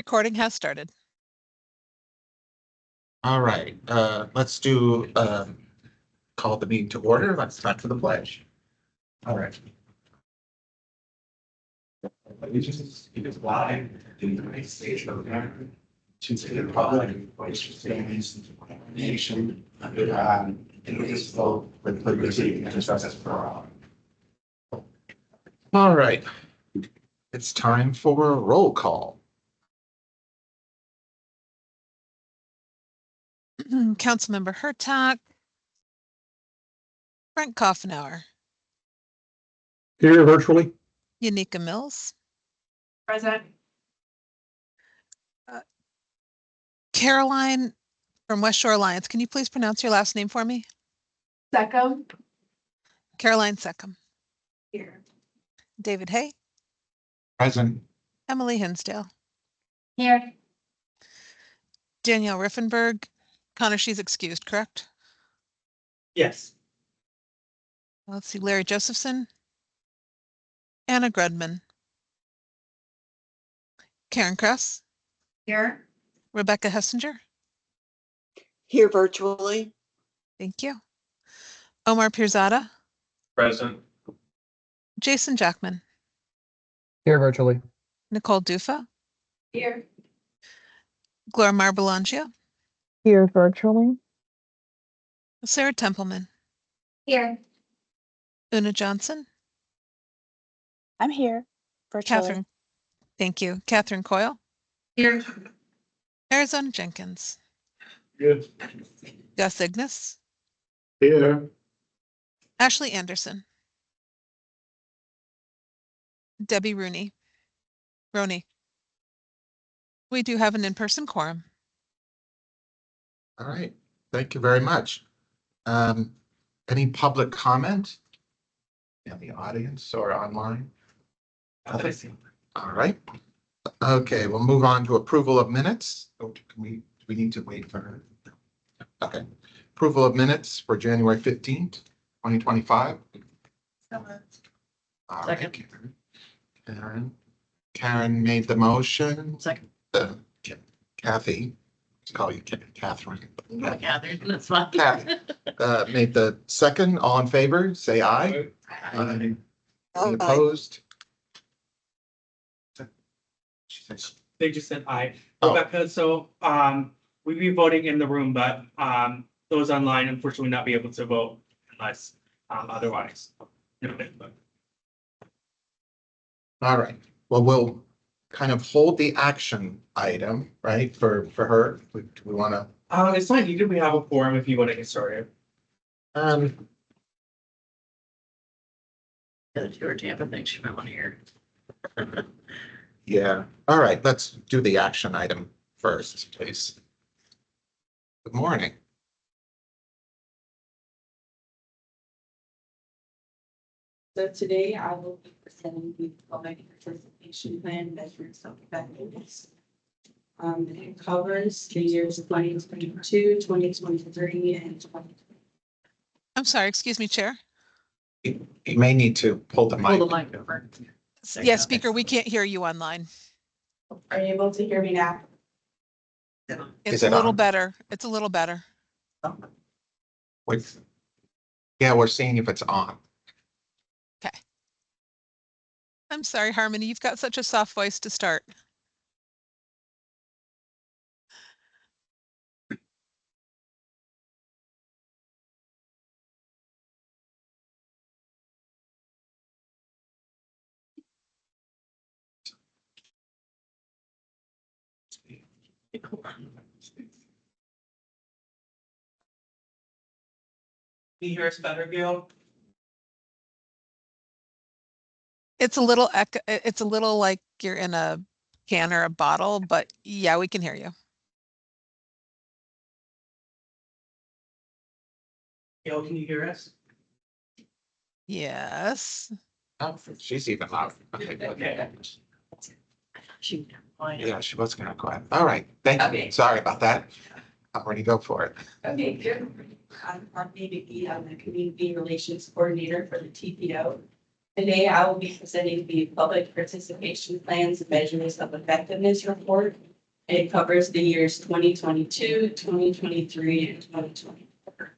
Recording has started. All right, let's do, call the meeting to order. Let's start for the pledge. All right. Allegiance is flag in the United States of America, to the republic which stands one nation under God, indivisible, with liberty and justice for all. All right, it's time for a roll call. Councilmember Hurtak. Brent Coffenauer. Here virtually. Yanika Mills. Present. Caroline from West Shore Alliance. Can you please pronounce your last name for me? Second. Caroline Seckham. Here. David Hay. Present. Emily Hinsdale. Here. Danielle Riffenberg. Connor, she's excused, correct? Yes. Let's see, Larry Josephson. Anna Grudman. Karen Kress. Here. Rebecca Hessinger. Here virtually. Thank you. Omar Pirzada. Present. Jason Jackman. Here virtually. Nicole Dufa. Here. Gloria Marbelangio. Here virtually. Sarah Templeman. Here. Una Johnson. I'm here virtually. Catherine. Thank you. Catherine Coyle. Here. Arizona Jenkins. Good. Gus Ignis. Here. Ashley Anderson. Debbie Roney. We do have an in-person quorum. All right, thank you very much. Any public comment in the audience or online? All right. Okay, we'll move on to approval of minutes. Oh, do we need to wait for her? Okay. Approval of minutes for January 15th, 2025. All right, Karen made the motion. Second. Kathy, let's call you Catherine. Catherine, that's fine. Kathy, made the second. All in favor, say aye. Aye. Any opposed? She says, They just said aye. Oh. Rebecca, so, we'd be voting in the room, but, those online unfortunately not be able to vote unless, otherwise. Noted, but all right, well, we'll kind of hold the action item, right, for her. Do we want to? It's not needed. We have a forum if you want to get started. Your Tampa thinks she might want to hear. Yeah, all right, let's do the action item first, please. Good morning. So today I will be presenting the public participation plan measures of effectiveness. It covers the years 2022, 2023, and 2020. I'm sorry, excuse me, Chair. You may need to pull the mic. Pull the mic over. Yeah, speaker, we can't hear you online. Are you able to hear me now? It's Is a it little on? better. It's a little better. Wait. Yeah, we're seeing if it's on. Okay. I'm sorry, Harmony, you've got such a soft voice to start. Can you hear us better, Gail? It's a little it's a little like you're in a can or a bottle, but yeah, we can hear you. Gail, can you hear us? Yes. Oh, she's even louder. Okay. Okay. Yeah, she was gonna go ahead. All right, thank you. Okay. Sorry about that. I'm ready to go for it. Okay, good. I'm Harmony McGee. I'm the Community Relations Coordinator for the TPO. Today, I will be presenting the Public Participation Plans and Measures of Effectiveness report It covers the years 2022, 2023, and 2024.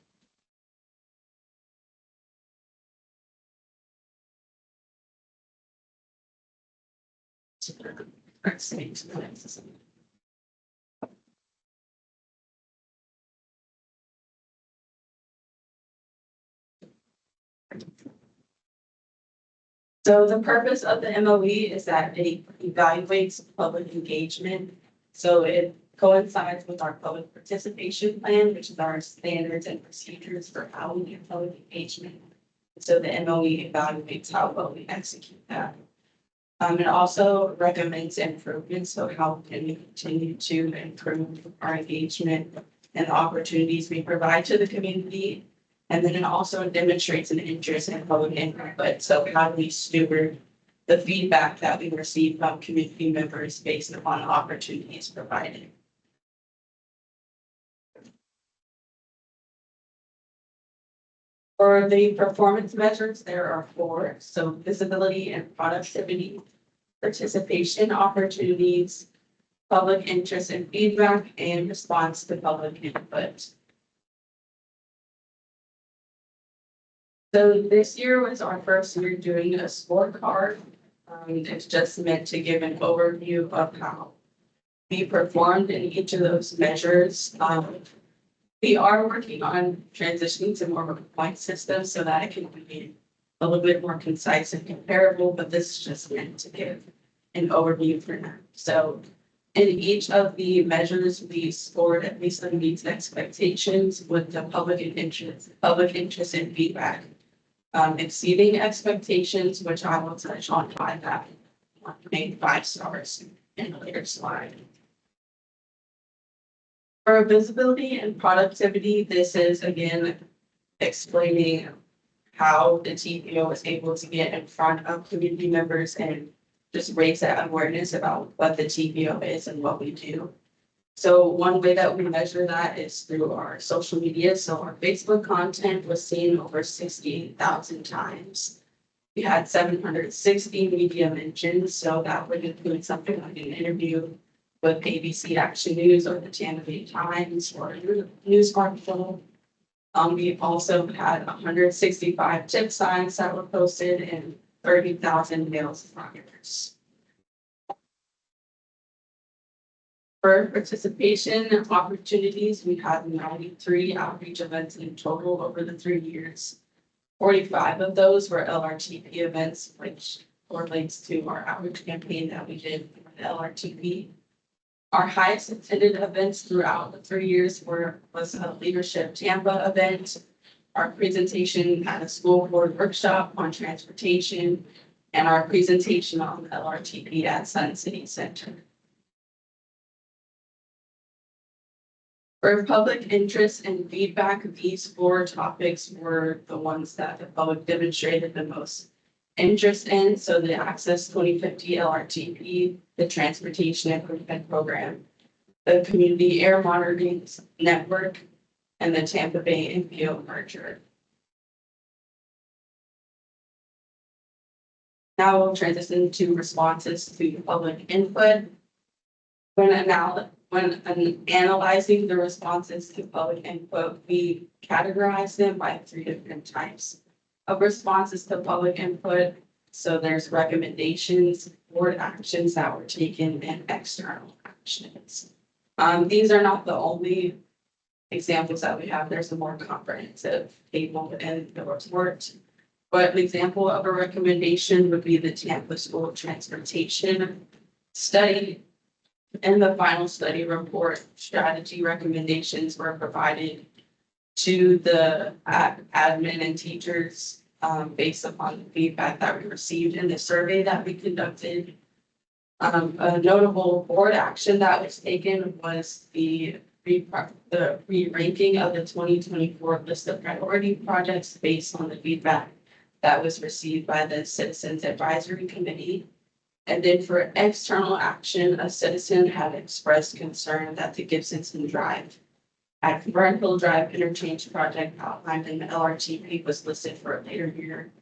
So the purpose of the MOE is that it evaluates public engagement. So it coincides with our public participation plan, which is our standards and procedures for how we do public engagement. So the MOE evaluates how well we execute that. It also recommends improvements, so how can we continue to improve our engagement and the opportunities we provide to the community. And then it also demonstrates an interest in public input. So how do we steward the feedback that we receive from community members based upon the opportunities provided? For the performance measures, there are 4. So visibility and productivity, participation opportunities, public interest and feedback, and response to public input. So this year was our first year doing a scorecard. It's just meant to give an overview of how we performed in each of those measures. We are working on transitioning to more of a point system so that it can be a little bit more concise and comparable, but this is just meant to give an overview for now. So in each of the measures, we scored at least meets expectations with the public interest and feedback. Exceeding expectations, which I will touch on by that, made 5 stars in a later slide. For visibility and productivity, this is again explaining how the TPO was able to get in front of community members and just raise that awareness about what the TPO is and what we do. So one way that we measure that is through our social media. So our Facebook content was seen over 68,000 times. We had 760 media mentions, so that would include something like an interview with ABC Action News or the Tampa Bay Times or a news article. We also had 165 tip signs that were posted and 30,000 mail flyers. For participation opportunities, we had 93 outreach events in total over the 3 years. 45 of those were LRTP events, which correlates to our outreach campaign that we did for the LRTP. Our highest attended events throughout the 3 years was a Leadership Tampa event, our presentation at a school board workshop on transportation, and our presentation on the LRTP at Sun City Center. For public interest and feedback, these 4 topics were the ones that the public demonstrated the most interest in. So the Access 2050 LRTP, the Transportation Improvement Program, the Community Air Monitoring Network, and the Tampa Bay NPO merger. Now we'll transition to responses to public input. When analyzing the responses to public input, we categorize them by 3 different types of responses to public input. So there's recommendations, board actions that were taken, and external actions. These are not the only examples that we have. There's a more comprehensive table in the report. But an example of a recommendation would be the Tampa School Transportation Study. In the final study report, strategy recommendations were provided to the admin and teachers based upon the feedback that we received in the survey that we conducted. A notable board action that was taken was the re-ranking of the 2024 list of priority projects based on the feedback that was received by the Citizens Advisory Committee. And then for external action, a citizen had expressed concern that the Gibsonton Drive at Brenthill Drive interchange project outlined in the LRTP was listed for a later year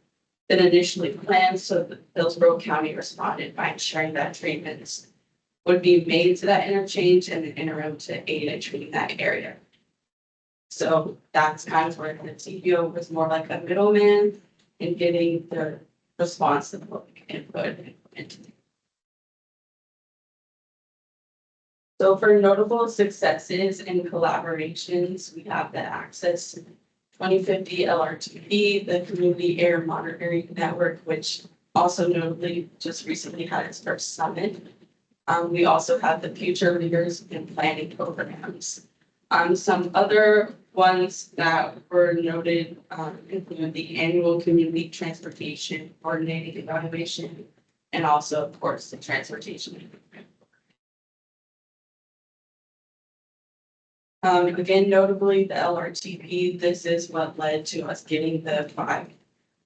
than initially planned. So the Hillsborough County responded by ensuring that treatments would be made to that interchange and an interim to aid in treating that area. So that's kind of where the TPO was more like a middleman in getting the response to the public input into. So for notable successes and collaborations, we have the Access 2050 LRTP, the Community Air Monitoring Network, which also notably just recently had its first summit. We also have the Future Leaders in Planning programs. Some other ones that were noted include the annual community transportation coordinating evaluation, and also, of course, the transportation. Again, notably, the LRTP, this is what led to us getting the 5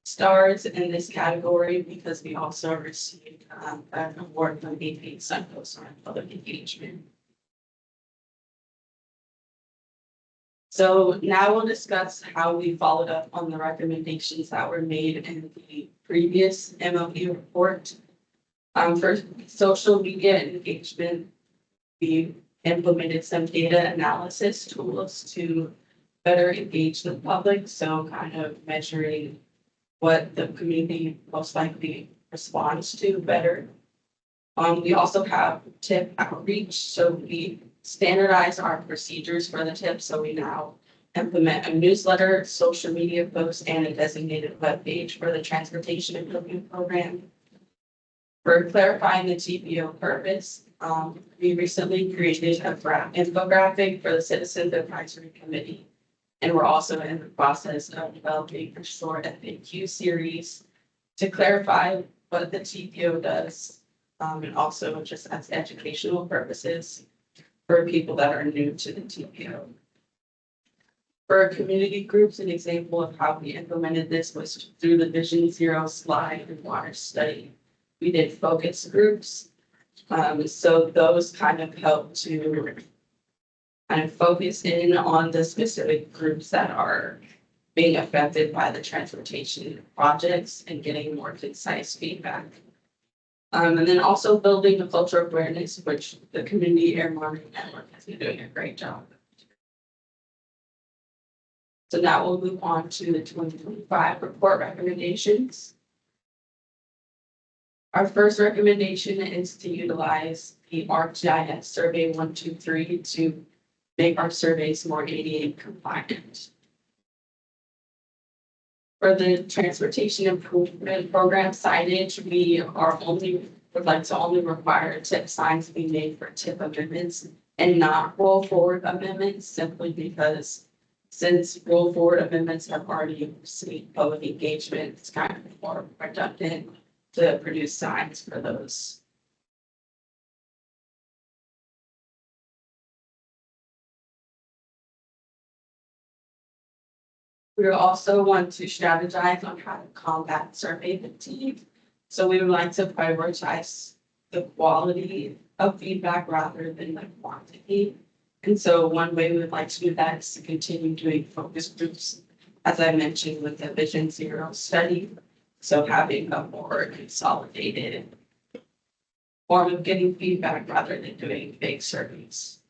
stars in this category, because we also received an award from AP Suncoast on public engagement. So now we'll discuss how we followed up on the recommendations that were made in the previous MOU report. For social media engagement, we implemented some data analysis tools to better engage the public. So kind of measuring what the community most likely responds to better. We also have tip outreach. So we standardize our procedures for the tips. So we now implement a newsletter, social media post, and a designated web page for the transportation improvement program. For clarifying the TPO purpose, we recently created a infographic for the Citizen Advisory Committee. And we're also in the process of developing a short FAQ series to clarify what the TPO does, and also just as educational purposes for people that are new to the TPO. For community groups, an example of how we implemented this was through the Vision Zero slide and water study. We did focus groups. So those kind of help to kind of focus in on the specific groups that are being affected by the transportation projects and getting more concise feedback. And then also building the culture of awareness, which the Community Air Monitoring Network has been doing a great job. So now we'll move on to the 2025 report recommendations. Our first recommendation is to utilize the ArcGIS Survey 123 to make our surveys more ADA compliant. For the transportation improvement program signage, we would like to only require tip signs to be made for tip amendments and not roll forward amendments, simply because since roll forward amendments have already received public engagement, it's kind of more redundant to produce signs for those. We also want to strategize on how to combat survey fatigue. So we would like to prioritize the quality of feedback rather than the quantity. And so one way we would like to do that is to continue doing focus groups, as I mentioned with the Vision Zero study. So having a more consolidated form of getting feedback rather than doing big surveys.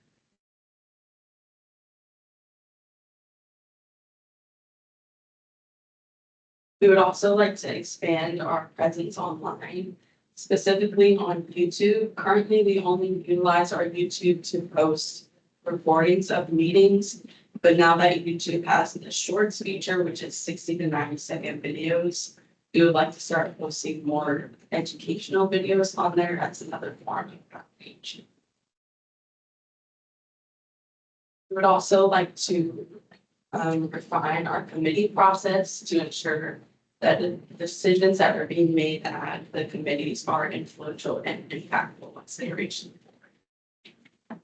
We would also like to expand our presence online, specifically on YouTube. Currently, we only utilize our YouTube to post recordings of meetings, but now that YouTube has the shorts feature, which is 60 to 90-second videos, we would like to start posting more educational videos on there. That's another form of outreach. We would also like to refine our committee process to ensure that the decisions that are being made at the committees are influential and impactful once they reach the board.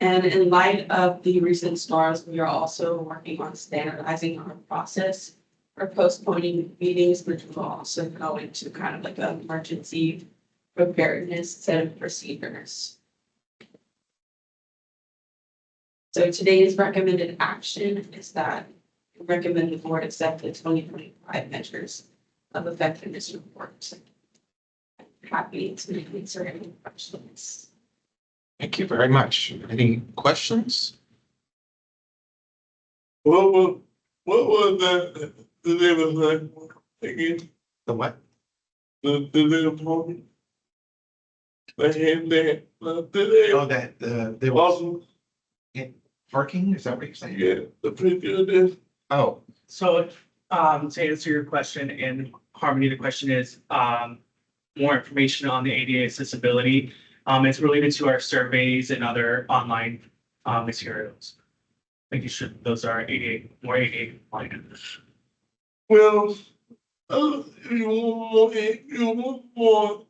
And in light of the recent stars, we are also working on standardizing our process for postponing meetings, which will also go into kind of like an emergency preparedness set of procedures. So today's recommended action is that we recommend the board accept the 2025 measures of effectiveness report. Happy to answer any questions. Thank you very much. Any questions? What was that, the name of that, again, The what? the name of it? The hand there, the Oh, name, that, there was also, parking, is that what you're saying? yeah, the picture of this, Oh, So, to answer your question, and Harmony, the question is, more information on the ADA accessibility. It's related to our surveys and other online, materials. I think you should, those are ADA, more ADA compliant. well, if you want more,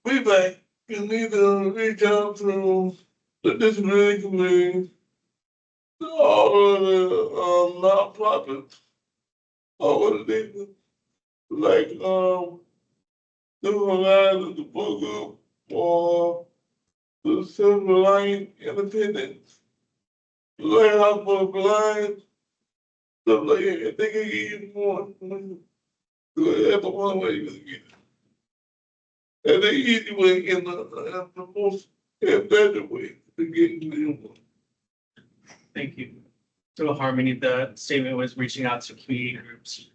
feedback, you need to reach out to the disability committee, all of the, nonprofits, all of the, like, the Horizon, the Book or the Silver Line Independence, Lighthouse for the Blind, stuff like that. They can give you more. That's the one way you can get it. And the easy way and the most better way to get you. Thank you. So Harmony, the statement was reaching out to community groups,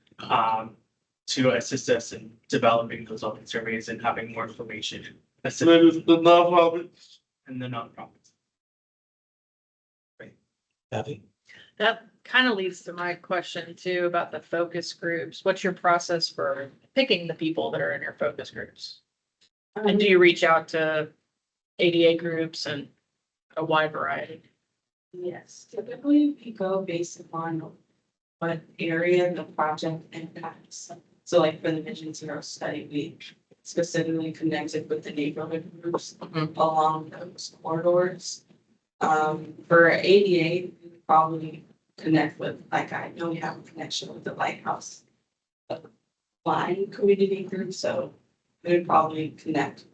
to assist us in developing those open surveys and having more information. That is the nonprofits. And the nonprofits. Kathy? That kind of leads to my question too about the focus groups. What's your process for picking the people that are in your focus groups? And do you reach out to ADA groups and a wide variety? Yes, typically we go based upon what area the project impacts. So like for the Vision Zero study, we specifically connected with the neighborhood groups along those corridors. For ADA, we would probably connect with, like I know we have a connection with the Lighthouse Blind community group, so we would probably connect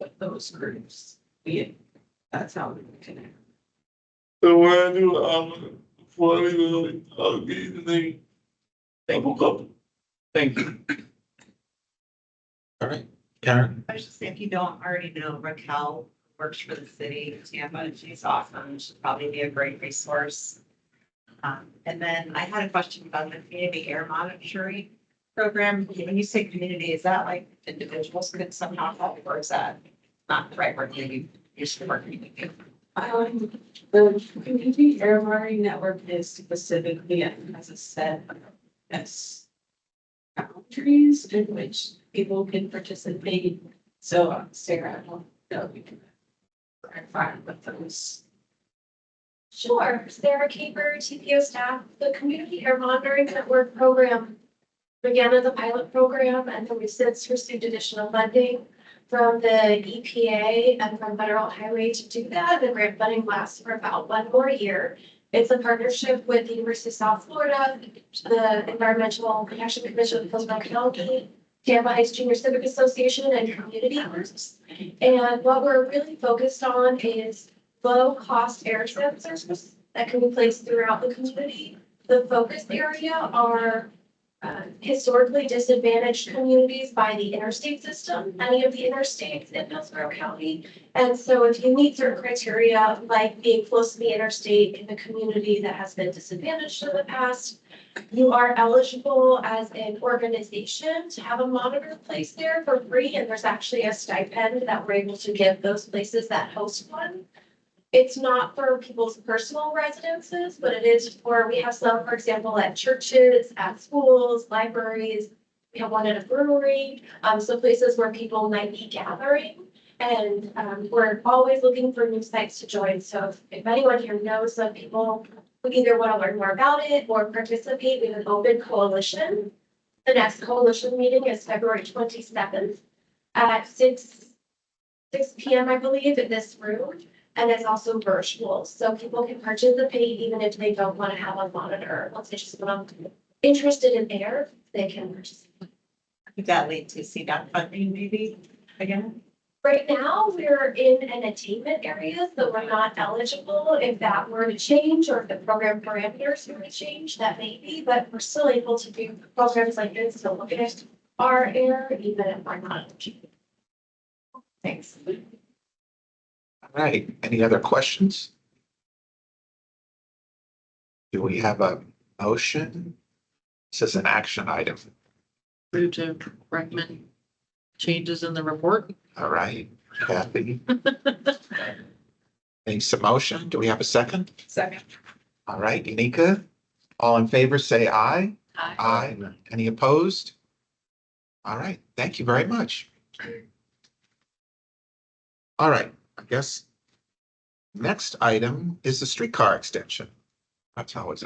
with those groups. That's how we would connect. So when I do, before I leave, I'll give you the name. Thank you. Thank you. All right, Karen? I was just saying, if you don't already know, Raquel works for the city of Tampa, and she's awesome. She'd probably be a great resource. And then I had a question about the community air monitoring program. When you say community, is that like individuals could somehow help, or is that not the right word you used to work with? The community air monitoring network is specifically, as a set of boundaries in which people can participate. So Sarah, I don't know if you can clarify what those. Sure, Sarah Caper, TPO staff. The Community Air Monitoring Network program began as a pilot program, and then we've since received additional funding from the EPA and from Federal Highway to do that. The grant funding lasts for about 1 more year. It's a partnership with the University of South Florida, the Environmental Protection Commission of Pillsbury County, Tampa Heights Junior Civic Association, and community groups. And what we're really focused on is low-cost air sensors that can be placed throughout the community. The focus area are historically disadvantaged communities by the interstate system, any of the interstates in Pillsbury County. And so if you meet certain criteria, like being close to the interstate in a community that has been disadvantaged in the past, you are eligible as an organization to have a monitor placed there for free. And there's actually a stipend that we're able to give those places that host one. It's not for people's personal residences, but it is for, we have some, for example, at churches, at schools, libraries. We have one at a brewery, so places where people might be gathering. And we're always looking for new sites to join. So if anyone here knows some people who either want to learn more about it or participate, we have an open coalition. The next coalition meeting is February 27th at 6 p.m., I believe, in this room. And it's also virtual, so people can participate even if they don't want to have a monitor. Once they just become interested in air, they can participate. Would that lead to CDOT funding maybe again? Right now, we're in an attainment area, so we're not eligible. If that were to change, or if the program parameters were to change, that may be, but we're still able to do programs like this. So look at our air, even if we're not. Thanks. All right, any other questions? Do we have a motion? This is an action item. Move to recommend changes in the report. All right, Kathy makes a motion. Do we have a second? Second. All right, Unica, all in favor, say aye. Aye. Aye. Any opposed? All right, thank you very much. All right, I guess next item is the streetcar extension. That's how it's.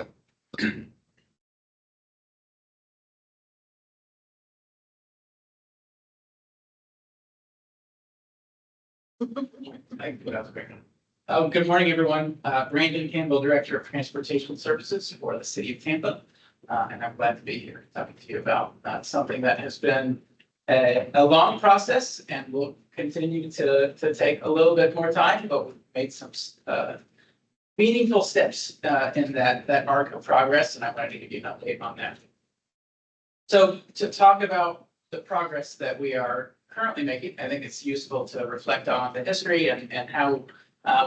Good morning, everyone. Brandon Campbell, Director of Transportation Services for the City of Tampa. And I'm glad to be here talking to you about something that has been a long process and will continue to take a little bit more time, but we've made some meaningful steps in that arc of progress, and I wanted to give you an update on that. So to talk about the progress that we are currently making, I think it's useful to reflect on the history and how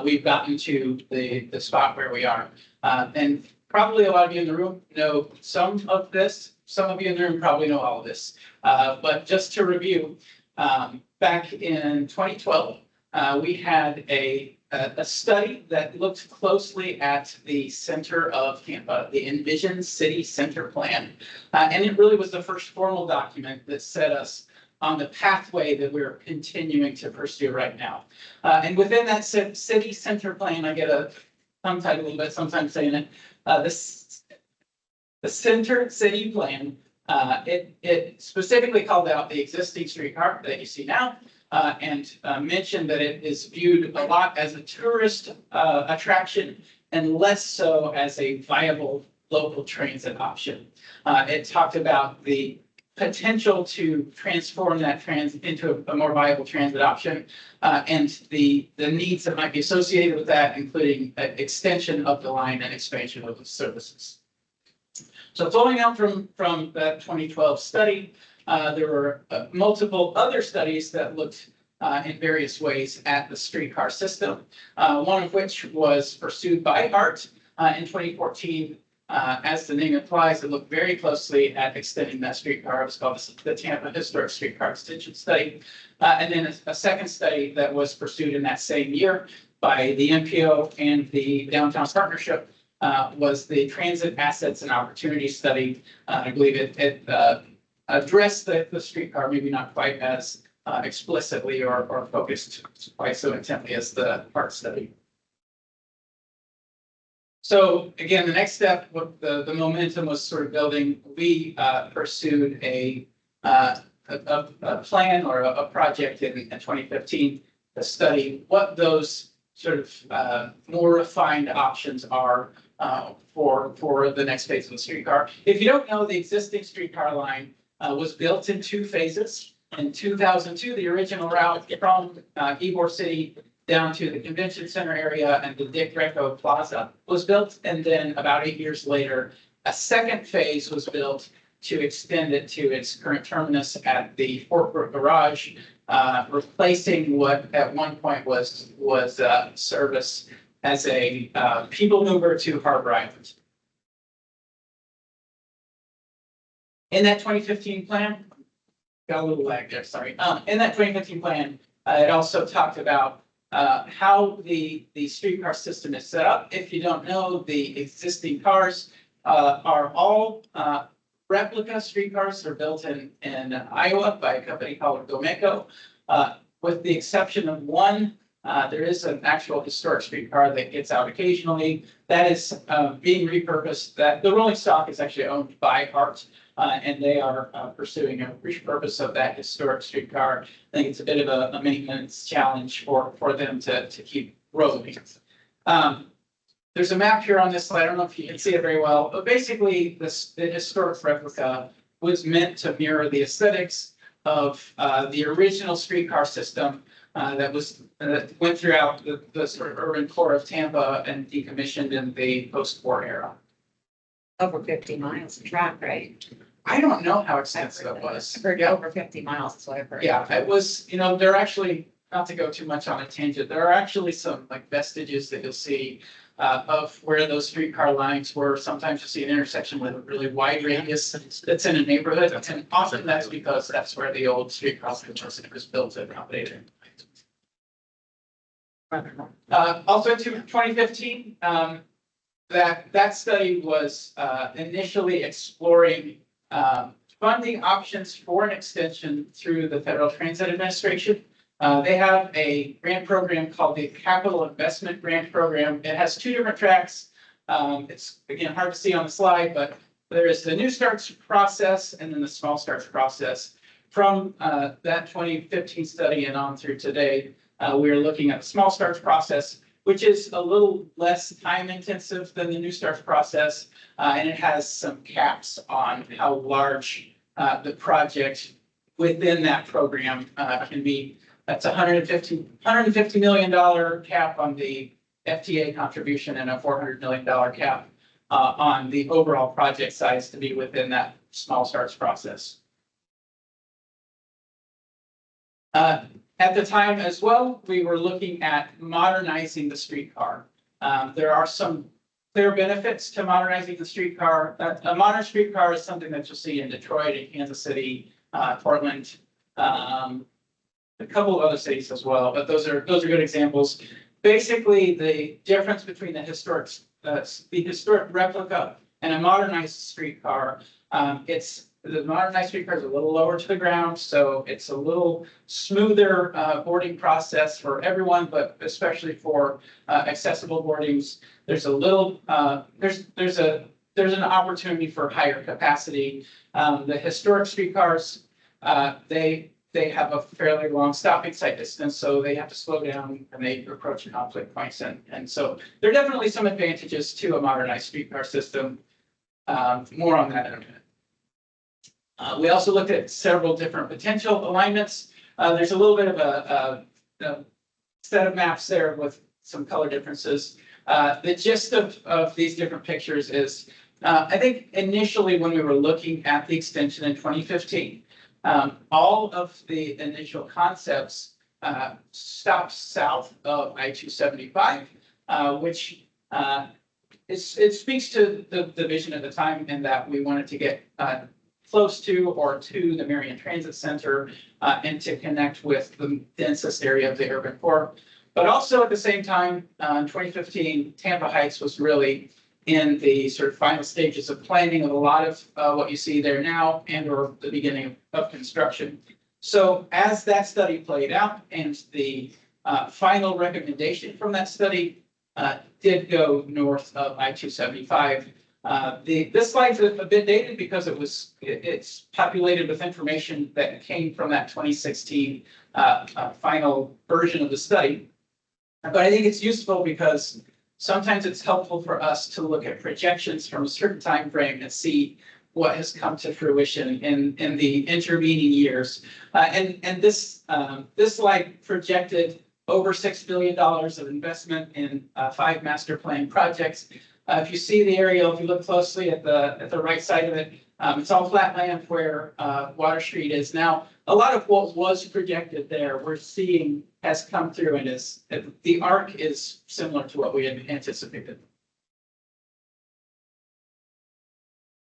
we've gotten to the spot where we are. And probably a lot of you in the room know some of this. Some of you in the room probably know all of this. But just to review, back in 2012, we had a study that looked closely at the center of Tampa, the Envision City Center Plan. And it really was the first formal document that set us on the pathway that we're continuing to pursue right now. And within that city center plan, I get a tongue tied a little bit sometimes saying it, the center city plan, it specifically called out the existing streetcar that you see now, and mentioned that it is viewed a lot as a tourist attraction and less so as a viable local transit option. It talked about the potential to transform that into a more viable transit option, and the needs that might be associated with that, including extension of the line and expansion of the services. So flowing out from that 2012 study, there were multiple other studies that looked in various ways at the streetcar system, one of which was pursued by HART in 2014. As the name implies, it looked very closely at extending that streetcar. It was called the Tampa Historic Streetcar Extension Study. And then a second study that was pursued in that same year by the MPO and the Downtown Partnership was the Transit Assets and Opportunities Study. I believe it addressed the streetcar, maybe not quite as explicitly or focused quite so intently as the HART study. So again, the next step, the momentum was sort of building. We pursued a plan or a project in 2015 to study what those sort of more refined options are for the next phase of the streetcar. If you don't know, the existing streetcar line was built in two phases. In 2002, the original route from Ybor City down to the convention center area and the Dick Greco Plaza was built. And then about 8 years later, a second phase was built to extend it to its current terminus at the Fort Brooke Garage, replacing what at one point was service as a people mover to Harbor Island. In that 2015 plan, got a little lag there, sorry. In that 2015 plan, it also talked about how the streetcar system is set up. If you don't know, the existing cars are all replica streetcars. They're built in Iowa by a company called Gomeco. With the exception of one, there is an actual historic streetcar that gets out occasionally. That is being repurposed. The rolling stock is actually owned by HART. And they are pursuing a repurpose of that historic streetcar. I think it's a bit of a maintenance challenge for them to keep rolling. There's a map here on this slide. I don't know if you can see it very well, but basically the historic replica was meant to mirror the aesthetics of the original streetcar system that went throughout the sort of urban core of Tampa and decommissioned in the post-war era. Over 50 miles of track, right? I don't know how extensive it was. I've heard Yeah. over 50 miles is what I've heard. Yeah, it was, there are actually, not to go too much on a tangent, there are actually some like vestiges that you'll see of where those streetcar lines were. Sometimes you see an intersection with a really wide radius that's in a neighborhood, and often that's because that's where the old streetcar was built to accommodate it. Also in 2015, that study was initially exploring funding options for an extension through the Federal Transit Administration. They have a grant program called the Capital Investment Grant Program. It has two different tracks. It's again hard to see on the slide, but there is the New Starts process and then the Small Starts process. From that 2015 study and on through today, we are looking at the Small Starts process, which is a little less time intensive than the New Starts process, and it has some caps on how large the project within that program can be. That's $150 million cap on the FTA contribution and a $400 million cap on the overall project size to be within that Small Starts process. At the time as well, we were looking at modernizing the streetcar. There are some clear benefits to modernizing the streetcar. A modern streetcar is something that you'll see in Detroit and Kansas City, Portland, a couple of other cities as well, but those are good examples. Basically, the difference between the historic replica and a modernized streetcar, the modernized streetcar is a little lower to the ground, so it's a little smoother boarding process for everyone, but especially for accessible boardings. There's a little there's an opportunity for higher capacity. The historic streetcars, they have a fairly long stopping sight distance, so they have to slow down when they approach conflict points. And so there are definitely some advantages to a modernized streetcar system. More on that in a minute. We also looked at several different potential alignments. There's a little bit of a set of maps there with some color differences. The gist of these different pictures is, I think initially when we were looking at the extension in 2015, all of the initial concepts stopped south of I-275, which it speaks to the vision at the time in that we wanted to get close to or to the Marion Transit Center and to connect with the densest area of the urban core. But also at the same time, in 2015, Tampa Heights was really in the sort of final stages of planning of a lot of what you see there now and or the beginning of construction. So as that study played out and the final recommendation from that study did go north of I-275, this slide's a bit dated because it's populated with information that came from that 2016 final version of the study. But I think it's useful because sometimes it's helpful for us to look at projections from a certain time frame and see what has come to fruition in the intervening years. And this slide projected over $6 billion of investment in 5 master plan projects. If you see the aerial, if you look closely at the right side of it, it's all flat land where Water Street is now. A lot of what was projected there, we're seeing has come through and the arc is similar to what we had anticipated.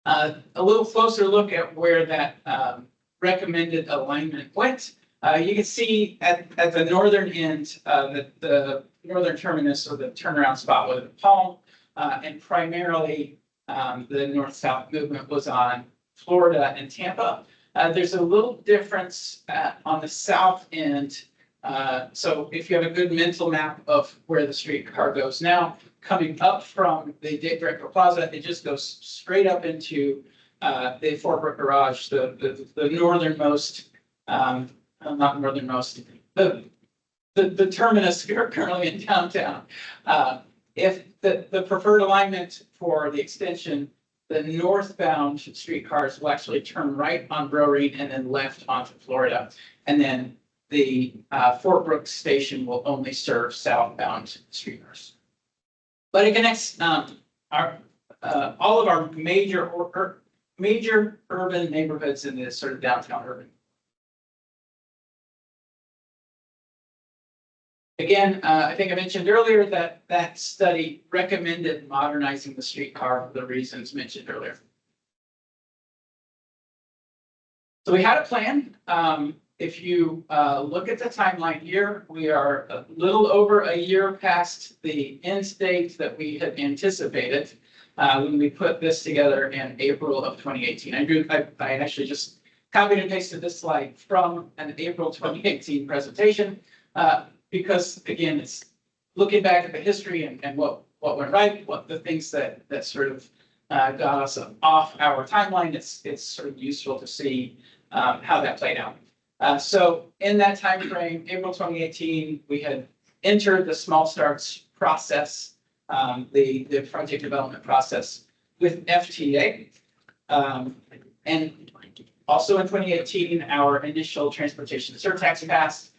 A little closer look at where that recommended alignment went. You can see at the northern end, the northern terminus or the turnaround spot with the palm, and primarily the north-south movement was on Florida and Tampa. There's a little difference on the south end. So if you have a good mental map of where the streetcar goes now, coming up from the Dick Greco Plaza, it just goes straight up into the Fort Brook Garage, the northernmost, not northernmost, the terminus currently in downtown. If the preferred alignment for the extension, the northbound streetcars will actually turn right on Brewery and then left onto Florida. And then the Fort Brooks station will only serve southbound streetcars. But it connects all of our major major urban neighborhoods in this sort of downtown urban. Again, I think I mentioned earlier that that study recommended modernizing the streetcar for the reasons mentioned earlier. So we had a plan. If you look at the timeline here, we are a little over a year past the end date that we had anticipated when we put this together in April of 2018. I actually just copied and pasted this slide from an April 2018 presentation because, again, it's looking back at the history and what went right, what the things that sort of got us off our timeline. It's sort of useful to see how that played out. So in that time frame, April 2018, we had entered the small starts process, the project development process with FTA. And also in 2018, our initial transportation surtax passed.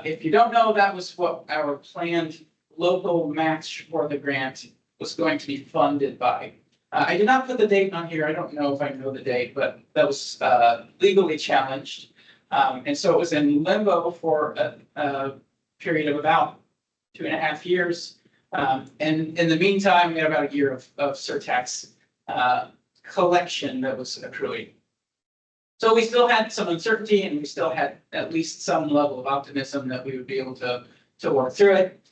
If you don't know, that was what our planned local match for the grant was going to be funded by. I did not put the date on here. I don't know if I know the date, but that was legally challenged. And so it was in limbo for a period of about 2.5 years. And in the meantime, we had about a year of surtax collection that was accruing. So we still had some uncertainty and we still had at least some level of optimism that we would be able to work through it.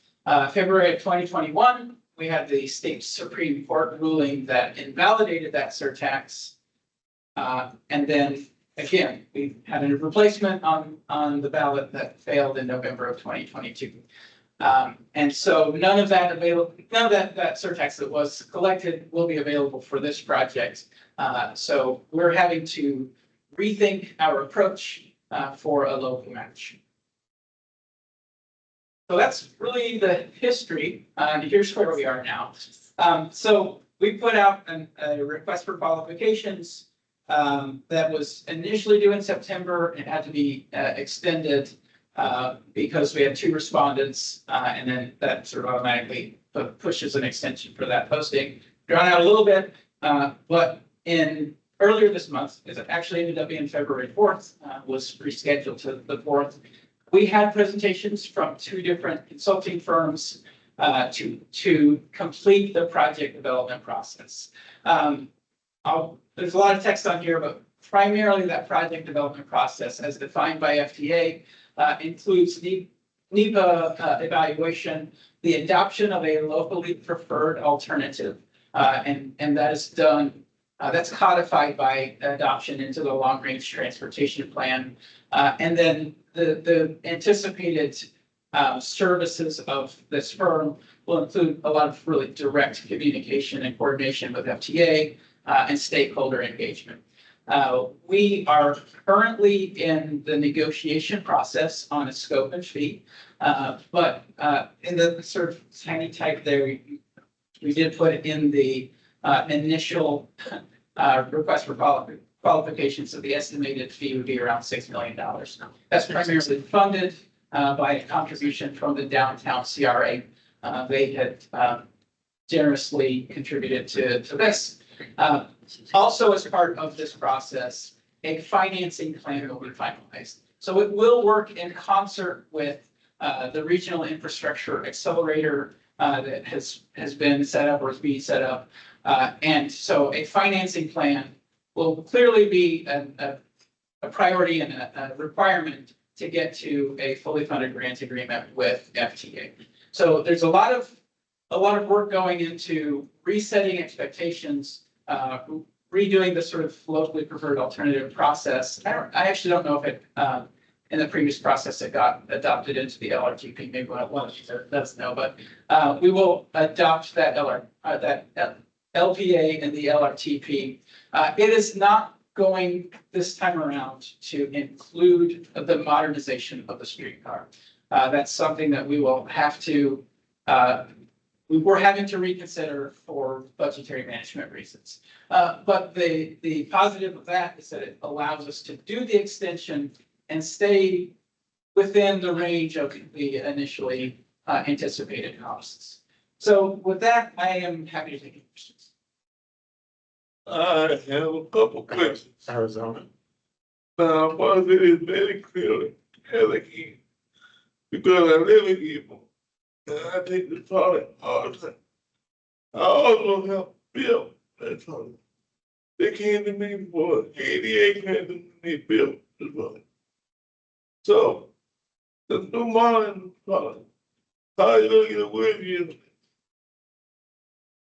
February of 2021, we had the state Supreme Court ruling that invalidated that surtax. And then again, we had a replacement on the ballot that failed in November of 2022. And so none of that surtax that was collected will be available for this project. So we're having to rethink our approach for a local match. So that's really the history. Here's where we are now. So we put out a request for qualifications that was initially due in September. It had to be extended because we had 2 respondents, and then that sort of automatically pushes an extension for that posting. Drawn out a little bit, but earlier this month, it actually ended up being February 4th, was rescheduled to the 4th. We had presentations from 2 different consulting firms to complete the project development process. There's a lot of text on here, but primarily that project development process as defined by FTA includes NEPA evaluation, the adoption of a locally preferred alternative, and that is done. That's codified by adoption into the long-range transportation plan, and then the anticipated services of this firm will include a lot of really direct communication and coordination with FTA and stakeholder engagement. We are currently in the negotiation process on a scope and fee, but in the sort of tiny type there, we did put it in the initial request for qualifications, so the estimated fee would be around $6 million. That's primarily funded by a contribution from the downtown CRA. They had generously contributed to this. Also, as part of this process, a financing plan will be finalized. So it will work in concert with the Regional Infrastructure Accelerator that has been set up or is being set up. And so a financing plan will clearly be a priority and a requirement to get to a fully funded grant agreement with FTA. So there's a lot of work going into resetting expectations, redoing the sort of locally preferred alternative process. I actually don't know if it in the previous process it got adopted into the LRTP. Maybe one of you does know, but we will adopt that LPA and the LRTP. It is not going this time around to include the modernization of the streetcar. That's something that we will have to, we're having to reconsider for budgetary management reasons. But the positive of that is that it allows us to do the extension and stay within the range of the initially anticipated costs. So with that, I am happy to take any questions. I have a couple questions. Arizona. Now, one of it is very clearly, as I can, because I live in Evil, and I take the toilet all the time. I also help build that toilet. They came to me for 88 came to me built the toilet. So, the new modern toilet, how are you gonna get a wheelchair?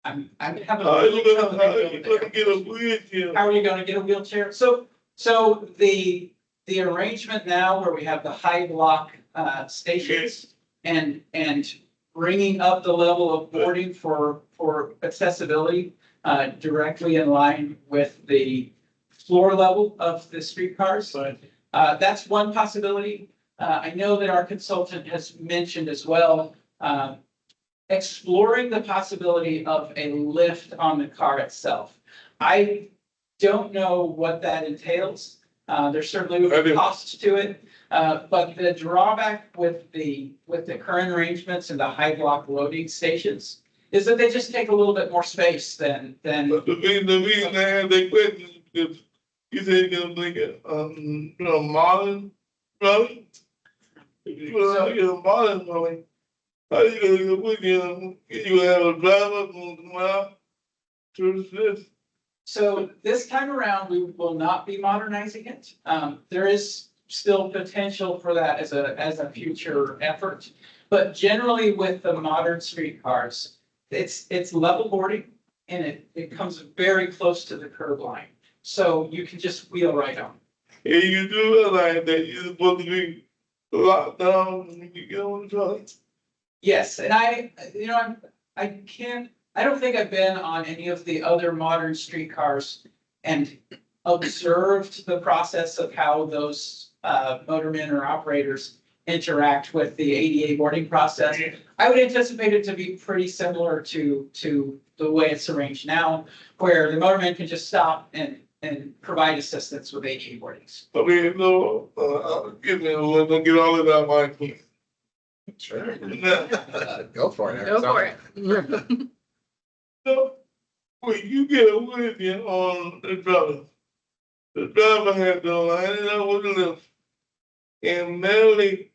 I'm having. How are you trouble gonna get a wheelchair? How are you gonna get a wheelchair? So the arrangement now where we have the high block stations and bringing up the level of boarding for accessibility directly in line with the floor level of the streetcars. That's one possibility. I know that our consultant has mentioned as well, exploring the possibility of a lift on the car itself. I don't know what that entails. There's certainly a cost to it. But the drawback with the current arrangements and the high block loading stations is that they just take a little bit more space than. But the reason I had that question is because you said you're gonna make it, modern dwelling. If you're gonna make it a modern dwelling, how you gonna put you have a driver going come out to this? So this time around, we will not be modernizing it. There is still potential for that as a future effort. But generally with the modern streetcars, it's level boarding and it comes very close to the curb line. So you can just wheel right on. And you do realize that you're supposed to be locked down when you get on the truck. Yes, and I don't think I've been on any of the other modern streetcars and observed the process of how those motormen or operators interact with the ADA boarding process. I would anticipate it to be pretty similar to the way it's arranged now, where the motorman can just stop and provide assistance with ADA boardings. I mean, no, give me a little, get all of that, Mike. Sure. Go for it. Go for Arizona. it. So, when you get a wheelchair on the driver has to line it up with the lift and manually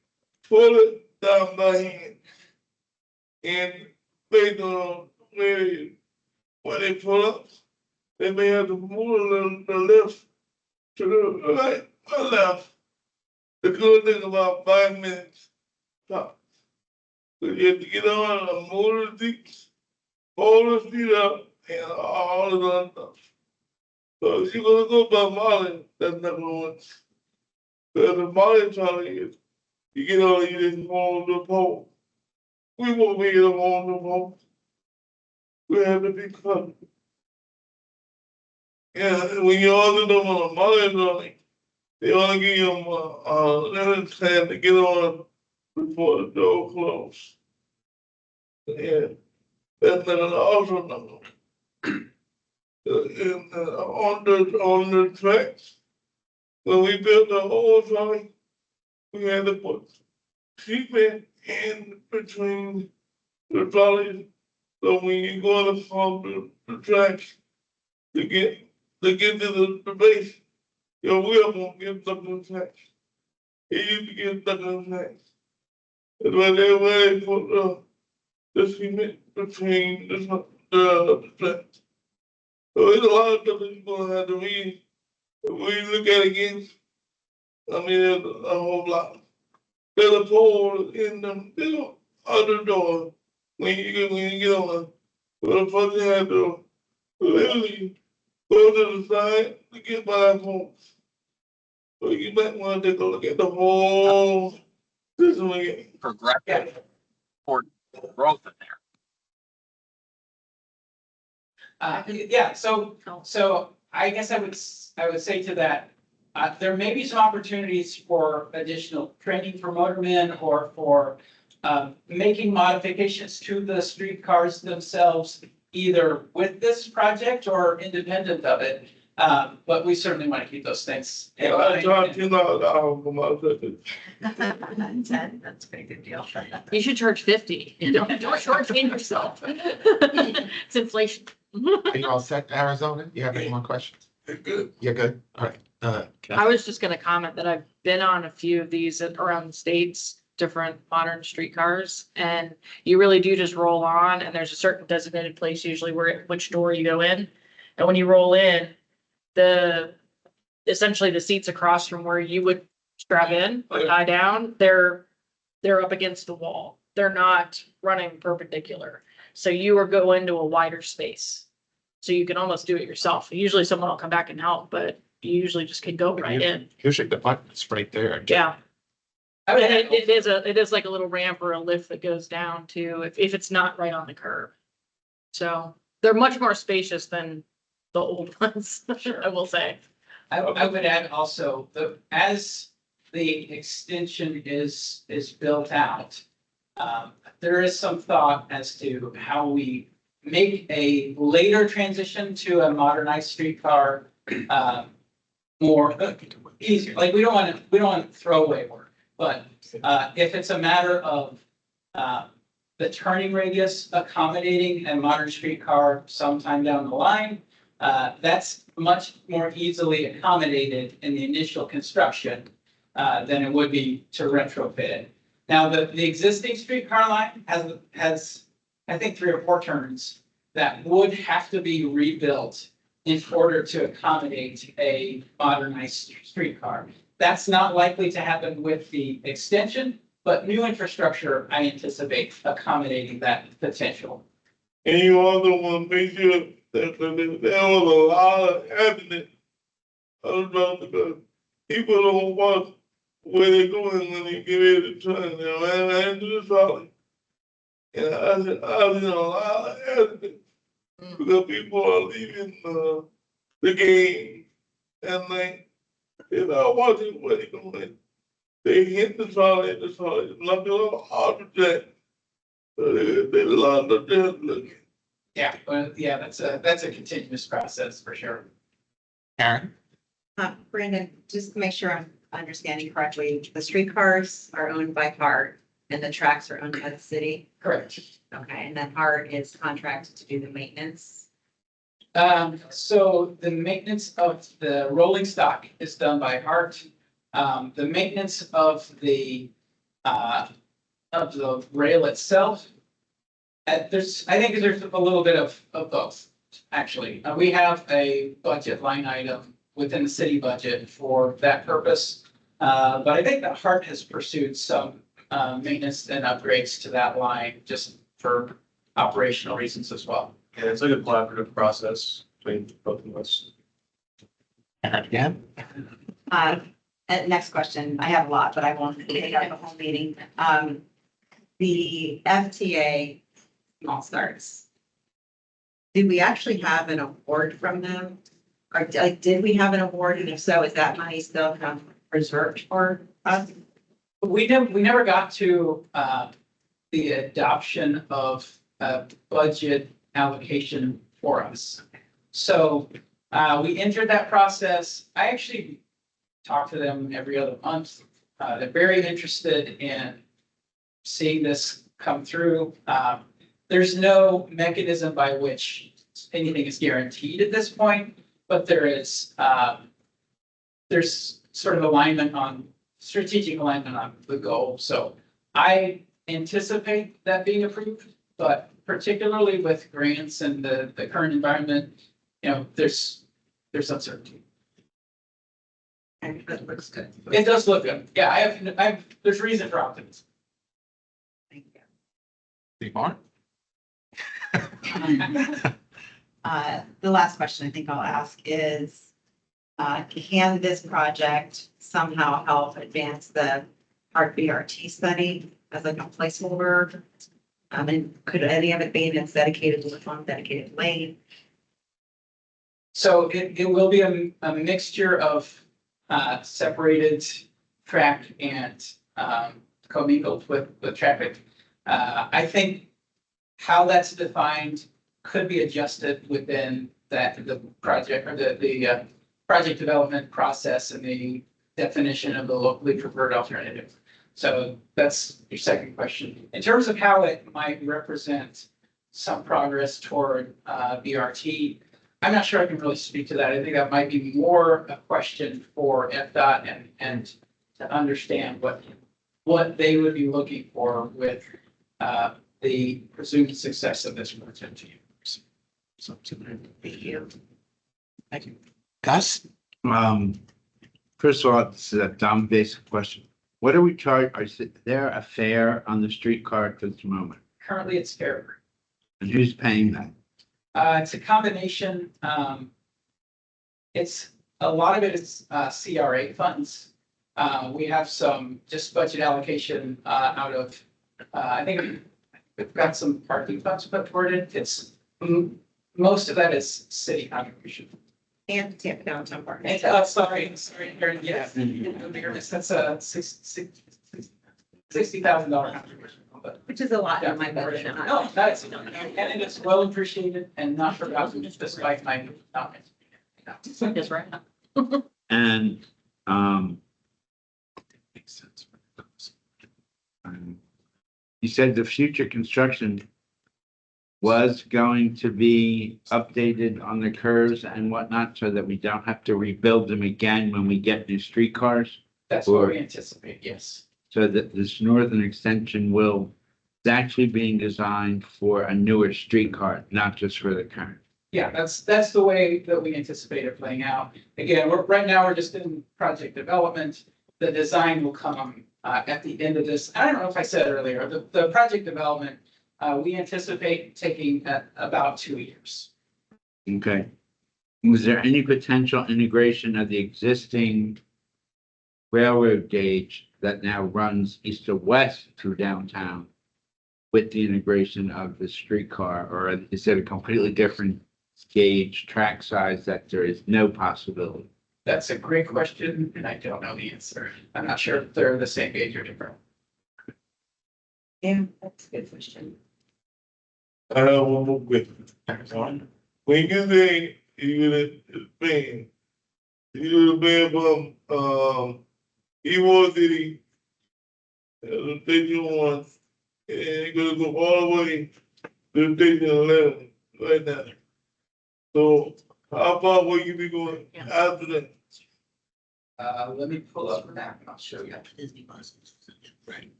pull it down by hand. And based on when they pull up, they may have to move the lift to the right or left. The good thing about 5 minutes top. So you have to get on and move the seats, hold the seat up, and all of that stuff. So if you're gonna go by Molly, that's not gonna work. Because the Molly trolley is, you get on, you just hold the pole. We won't be able to hold the pole. We have to be covered. Yeah, when you order them on a Molly trolley, they only give you a little time to get on before the door closes. Yeah, that's not an also number. On the tracks, when we built the old trolley, we had to put treatment in between the trolleys. So when you go on the tracks to get to the base, your wheel won't get stuck in the tracks. It used to get stuck in the tracks. That's why they put the cement between the tracks. So there's a lot of stuff that you're gonna have to read. When you look at it again, I mean, there's a whole lot. There's a pole in the other door when you get on. But the person had to literally go to the side to get by that pole. So you might want to take a look at the whole system again. Yeah. For growth in there. Yeah, so I guess I would say to that, there may be some opportunities for additional training for motormen or for making modifications to the streetcars themselves, either with this project or independent of it. But we certainly want to keep those things in I mind. charge $10 for my second. 10, that's a pretty good deal. You should charge 50. Don't shortchange yourself. It's inflation. Are you all set, Arizona? You have any more questions? Good. You're good? All right. I was just gonna comment that I've been on a few of these around the states, different modern streetcars, and you really do just roll on, and there's a certain designated place usually where, which door you go in. And when you roll in, essentially the seats across from where you would strap in or lie down, they're up against the wall. They're not running perpendicular. So you are going to a wider space. So you can almost do it yourself. Usually someone will come back and help, but you usually just can go right in. Usually the button's right there. Yeah. I But would add it is like a little ramp or a lift that goes down to, if it's not right on the curb. So they're much more spacious than the old ones, I will say. I would add also, as the extension is built out, there is some thought as to how we make a later transition to a modernized streetcar, more easier. Like, we don't want throwaway work, but, if it's a matter of, the turning radius accommodating a modern streetcar sometime down the line, that's much more easily accommodated in the initial construction than it would be to retrofit it. Now, the existing streetcar line has, I think, 3 or 4 turns that would have to be rebuilt in order to accommodate a modernized streetcar. That's not likely to happen with the extension, but new infrastructure, I anticipate accommodating that potential. And you also want to make sure that there was a lot of evidence about because people don't watch where they're going when they get ready to turn. You know, and I do this all. And I said a lot of evidence because people are leaving the game and they're not watching where they're going. They hit the trolley, like a little object. So they love the death looking. Yeah, but yeah, that's a continuous process for sure. Karen? Brandon, just to make sure I'm understanding correctly, the streetcars are owned by HART and the tracks are owned by the city. Correct. Okay, and then HART is contracted to do the maintenance. So the maintenance of the rolling stock is done by HART. The maintenance of the rail itself, I think there's a little bit of both, actually. We have a budget line item within the city budget for that purpose. But I think that HART has pursued some maintenance and upgrades to that line just for operational reasons as well. Yeah, it's like a collaborative process between both of us. And again? Next question, I have a lot, but I won't take up the whole meeting. The FTA small starts. Did we actually have an award from them? Or did we have an award? And if so, is that money still reserved for us? We never got to the adoption of a budget allocation for us. So we entered that process. I actually talk to them every other month. They're very interested in seeing this come through. There's no mechanism by which anything is guaranteed at this point, but there's sort of strategic alignment on the goal. So I anticipate that being approved, but particularly with grants and the current environment, there's uncertainty. And that looks good. It does look good. Yeah, there's reason for optimism. Thank you. Steve Martin? The last question I think I'll ask is, can this project somehow help advance the HART BRT study as like a placeholder? And could any of it be in its dedicated lane? So it will be a mixture of separated track and commingled with traffic. I think how that's defined could be adjusted within the project or the project development process and the definition of the locally preferred alternative. So that's your second question. In terms of how it might represent some progress toward BRT. I'm not sure I can really speak to that. I think that might be more a question for FDOT and to understand what they would be looking for with the presumed success of this project. Thank you. Thank you. Gus? First of all, this is a dumb basic question. What are we is there a fare on the streetcar at this moment? Currently, it's fair. And who's paying that? It's a combination. It's a lot of it is CRA funds. We have some just budget allocation out of, I think we've got some parking funds put toward it. It's most of that is city contribution. And Tampa downtown park. And, sorry, Aaron, yes. That's a $60,000 contribution. But Which is a lot in my budget. no, that's, and it is well appreciated and not forgotten despite my comments. Is right. And, Makes sense. you said the future construction was going to be updated on the curves and whatnot so that we don't have to rebuild them again when we get new streetcars? That's what we anticipate, yes. So that this northern extension is actually being designed for a newer streetcar, not just for the current. Yeah, that's the way that we anticipate it playing out. Again, right now, we're just in project development. The design will come at the end of this. I don't know if I said earlier, the project development, we anticipate taking about 2 years. Okay. Was there any potential integration of the existing railroad gauge that now runs east to west through downtown with the integration of the streetcar, or is it a completely different gauge track size that there is no possibility? That's a great question, and I don't know the answer. I'm not sure if they're the same gauge or different. Yeah, that's a good question. I have one more question. When you say you're gonna pay, you're gonna pay from, Evo City, station 1, and you're gonna go all the way to station 11 right now. So how far will you be going after that? Let me pull up the map and I'll show you. Right.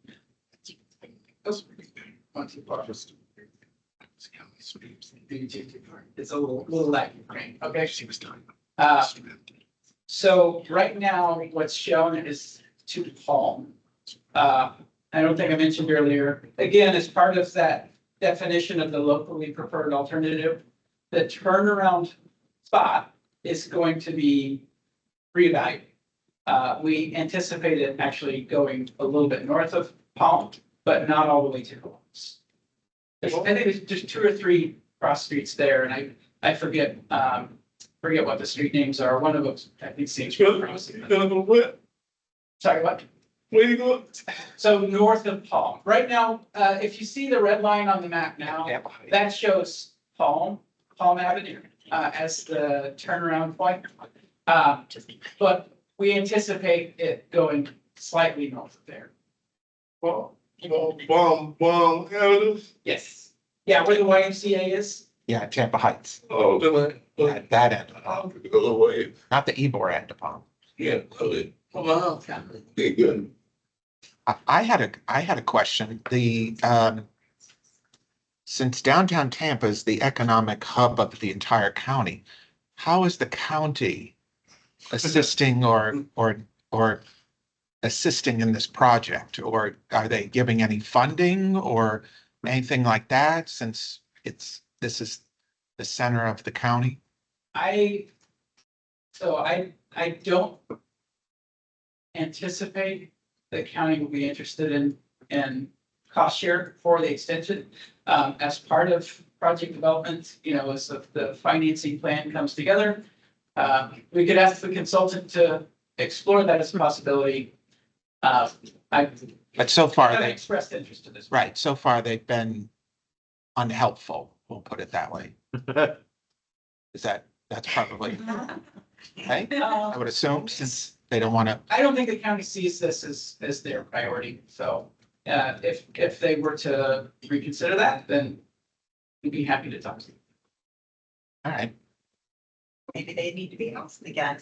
It's a little laggy, right? Okay. She was talking. So right now, what's shown is to Palm. I don't think I mentioned earlier, again, as part of that definition of the locally preferred alternative, the turnaround spot is going to be reevaluated. We anticipated actually going a little bit north of Palm, but not all the way to Columbus. I think there's just 2 or 3 cross streets there, and I forget what the street names are. One of them, I think, seems. You're gonna go where? Sorry, what? Where you going? So north of Palm. Right now, if you see the red line on the map now, that shows Palm Avenue, as the turnaround point. But we anticipate it going slightly north of there. Bomb Avenue? Yes. Yeah, where the YMCA is. Yeah, Tampa Heights. Oh, At that end, the other way. not the Ebor end of Palm. Yeah, okay. Wow. Okay, good. I had a question. Since downtown Tampa is the economic hub of the entire county, how is the county assisting or assisting in this project? Or are they giving any funding or anything like that, since this is the center of the county? I don't anticipate the county will be interested in cost share for the extension. As part of project development, as the financing plan comes together, we could ask the consultant to explore that as a possibility. But so far Haven't they, expressed interest in this. right, so far they've been unhelpful, we'll put it that way. That's probably, right? I would assume, since they don't want to. I don't think the county sees this as their priority, so if they were to reconsider that, then we'd be happy to talk to you. All right. Maybe they need to be asked again.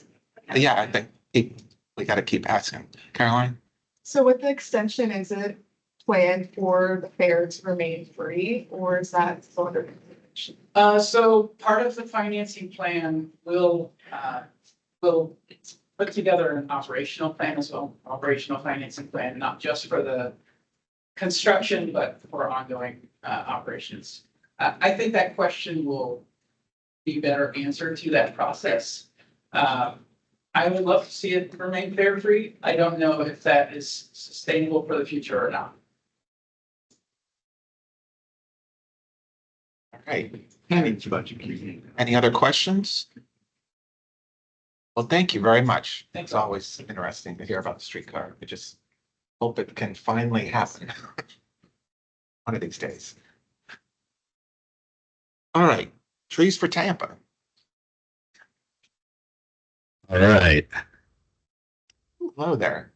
Yeah, I think we got to keep asking. Caroline? So with the extension, is it planned for the fair to remain free, or is that still under consideration? So part of the financing plan will put together an operational plan as well, operational financing plan, not just for the construction, but for ongoing operations. I think that question will be better answered through that process. I would love to see it remain fare free. I don't know if that is sustainable for the future or not. All right. Any other questions? Well, thank you very much. Thanks. It's always interesting to hear about the streetcar. I just hope it can finally happen one of these days. All right, Trees for Tampa. All right. Hello there.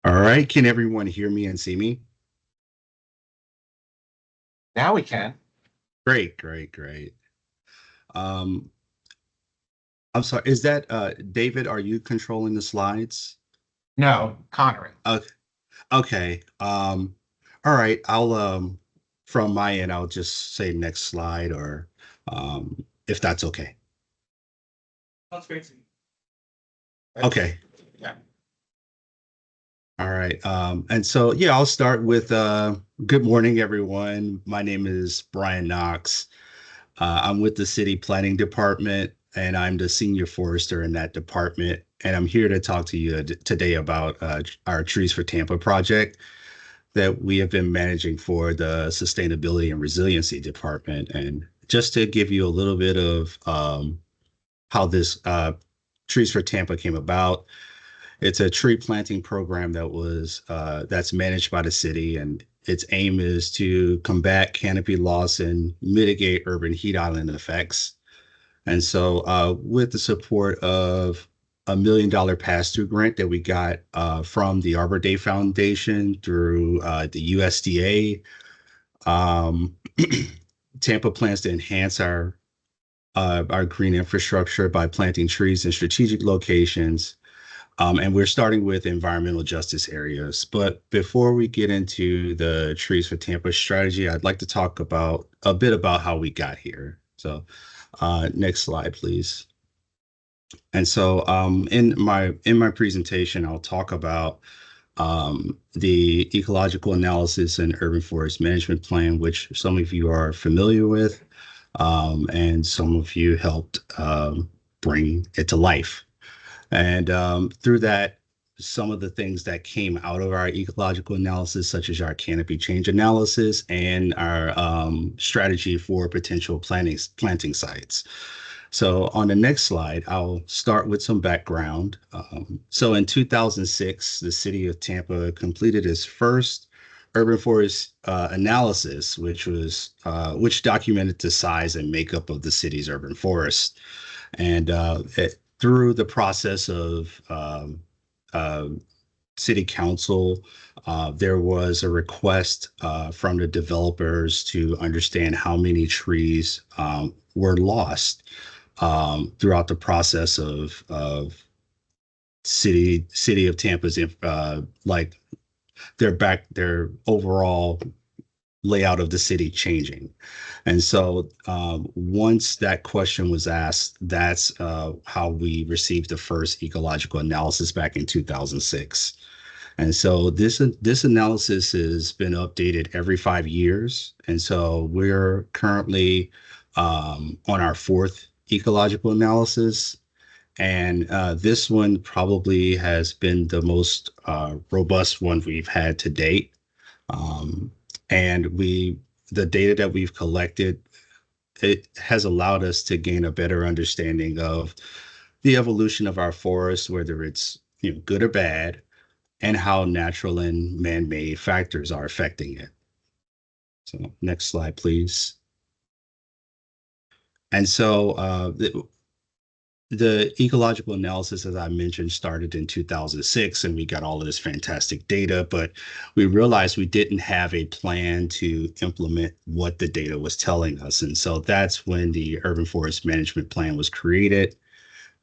All right. Can everyone hear me and see me? Now we can. Great. Um, I'm sorry. Is that David? Are you controlling the slides? No, Connor. Okay. All right. I'll from my end, I'll just say next slide, or if that's okay. That's great. Okay. Yeah. All right. And so, yeah, I'll start with good morning, everyone. My name is Brian Knox. I'm with the City Planning Department, and I'm the senior forester in that department. And I'm here to talk to you today about our Trees for Tampa project that we have been managing for the Sustainability and Resiliency Department. And just to give you a little bit of how this Trees for Tampa came about. It's a tree planting program that was that's managed by the city, and its aim is to combat canopy loss and mitigate urban heat island effects. And so, with the support of $1 million pass-through grant that we got from the Arbor Day Foundation through the USDA, Tampa plans to enhance our green infrastructure by planting trees in strategic locations. And we're starting with environmental justice areas. But before we get into the Trees for Tampa strategy, I'd like to talk about a bit about how we got here. So next slide, please. And so in my presentation, I'll talk about the ecological analysis and urban forest management plan, which some of you are familiar with, and some of you helped bring it to life. And through that, some of the things that came out of our ecological analysis, such as our canopy change analysis and our strategy for potential planting sites. So on the next slide, I'll start with some background. So in 2006, the city of Tampa completed its first urban forest analysis, which documented the size and makeup of the city's urban forest. And through the process of city council, there was a request from the developers to understand how many trees were lost throughout the process of city of Tampa's like their overall layout of the city changing. And so once that question was asked, that's how we received the first ecological analysis back in 2006. And so this analysis has been updated every 5 years. And so we're currently on our fourth ecological analysis. And this one probably has been the most robust one we've had to date. And the data that we've collected, it has allowed us to gain a better understanding of the evolution of our forests, whether it's good or bad, and how natural and man-made factors are affecting it. So next slide, please. And so the ecological analysis, as I mentioned, started in 2006, and we got all of this fantastic data, but we realized we didn't have a plan to implement what the data was telling us. And so that's when the Urban Forest Management Plan was created.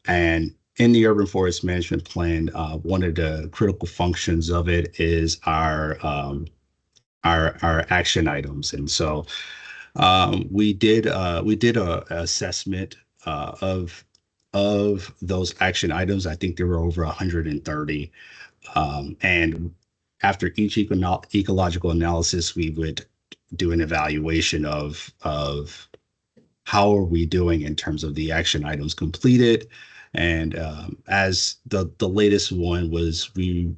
And in the Urban Forest Management Plan, one of the critical functions of it is our action items. And so we did a assessment of those action items. I think there were over 130. And after each ecological analysis, we would do an evaluation of how are we doing in terms of the action items completed. And as the latest one was, we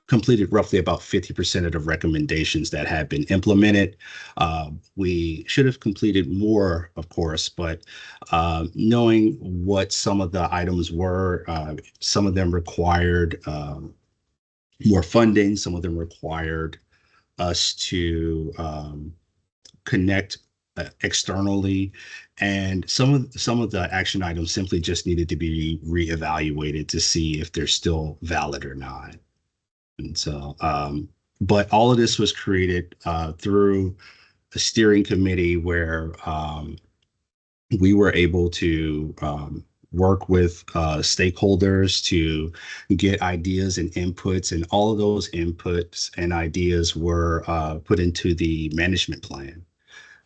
completed roughly about 50% of the recommendations that had been implemented. We should have completed more, of course, but knowing what some of the items were, some of them required more funding, some of them required us to connect externally, and some of the action items simply just needed to be reevaluated to see if they're still valid or not. And so, but all of this was created through a steering committee where we were able to work with stakeholders to get ideas and inputs, and all of those inputs and ideas were put into the management plan.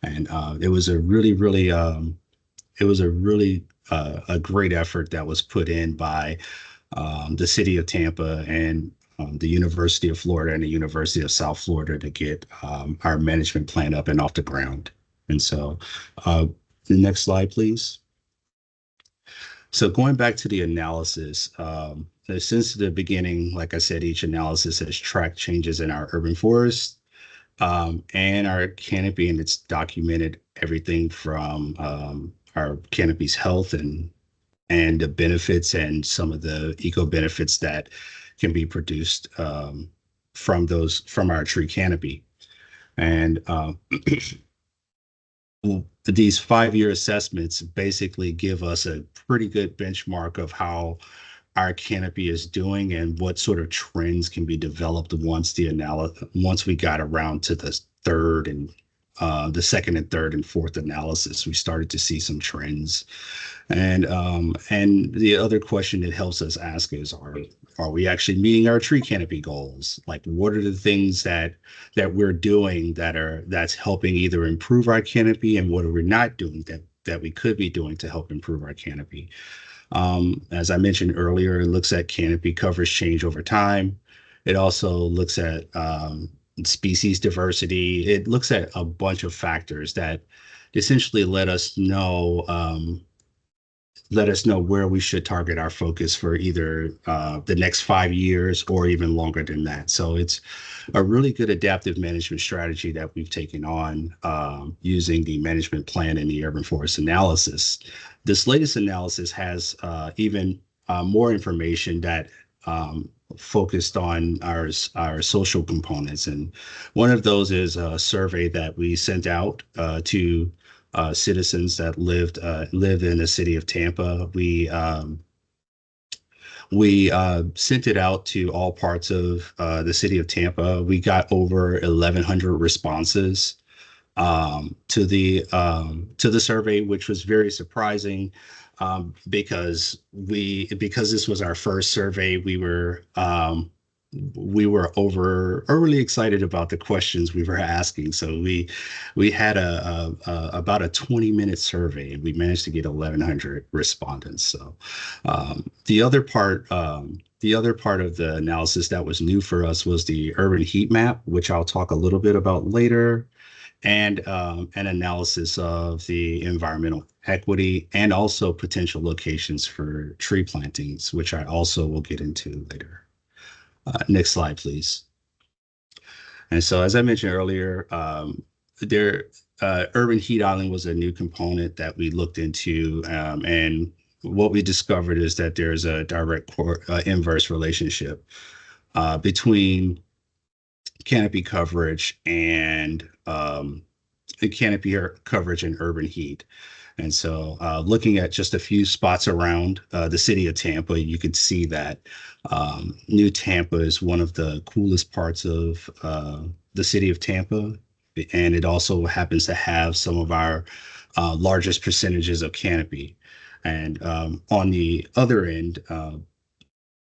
And it was a really a great effort that was put in by the city of Tampa and the University of Florida and the University of South Florida to get our management plan up and off the ground. And so the next slide, please. So going back to the analysis, since the beginning, like I said, each analysis has tracked changes in our urban forest and our canopy, and it's documented everything from our canopy's health and the benefits and some of the eco benefits that can be produced from our tree canopy. And these 5-year assessments basically give us a pretty good benchmark of how our canopy is doing and what sort of trends can be developed once we got around to the second and third and fourth analysis. We started to see some trends. And the other question it helps us ask is, are we actually meeting our tree canopy goals? Like, what are the things that we're doing that's helping either improve our canopy, and what are we not doing that we could be doing to help improve our canopy? As I mentioned earlier, it looks at canopy coverage change over time. It also looks at species diversity. It looks at a bunch of factors that essentially let us know where we should target our focus for either the next 5 years or even longer than that. So it's a really good adaptive management strategy that we've taken on using the management plan and the urban forest analysis. This latest analysis has even more information that focused on our social components. And one of those is a survey that we sent out to citizens that live in the city of Tampa. We sent it out to all parts of the city of Tampa. We got over 1,100 responses to the survey, which was very surprising because this was our first survey. We were overly excited about the questions we were asking. So we had about a 20-minute survey, and we managed to get 1,100 respondents. So the other part of the analysis that was new for us was the urban heat map, which I'll talk a little bit about later, and an analysis of the environmental equity and also potential locations for tree plantings, which I also will get into later. Next slide, please. And so, as I mentioned earlier, urban heat island was a new component that we looked into, and what we discovered is that there's a direct inverse relationship between canopy coverage and urban heat. And so looking at just a few spots around the city of Tampa, you could see that New Tampa is one of the coolest parts of the city of Tampa. And it also happens to have some of our largest percentages of canopy. And on the other end,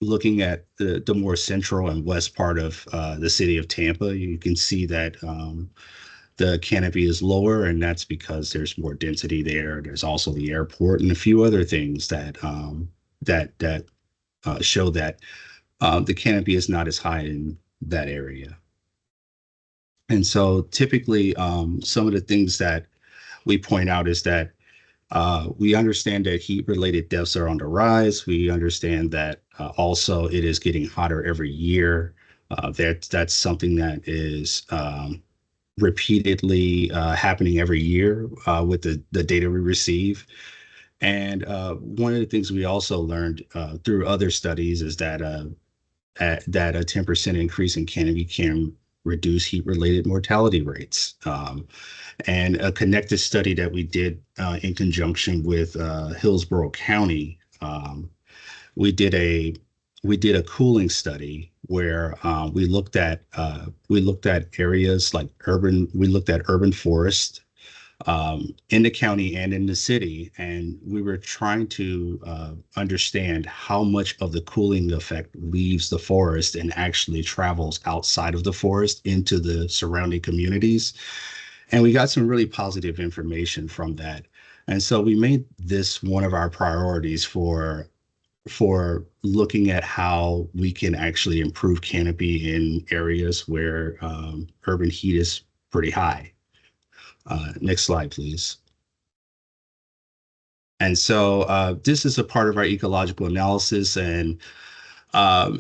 looking at the more central and west part of the city of Tampa, you can see that the canopy is lower, and that's because there's more density there. There's also the airport and a few other things that show that the canopy is not as high in that area. And so typically, some of the things that we point out is that we understand that heat-related deaths are on the rise. We understand that also it is getting hotter every year. That's something that is repeatedly happening every year with the data we receive. And one of the things we also learned through other studies is that that a 10% increase in canopy can reduce heat-related mortality rates. And a connected study that we did in conjunction with Hillsborough County, we did a cooling study where we looked at areas like urban forest in the county and in the city, and we were trying to understand how much of the cooling effect leaves the forest and actually travels outside of the forest into the surrounding communities. And we got some really positive information from that. And so we made this one of our priorities for looking at how we can actually improve canopy in areas where urban heat is pretty high. Next slide, please. And so this is a part of our ecological analysis. And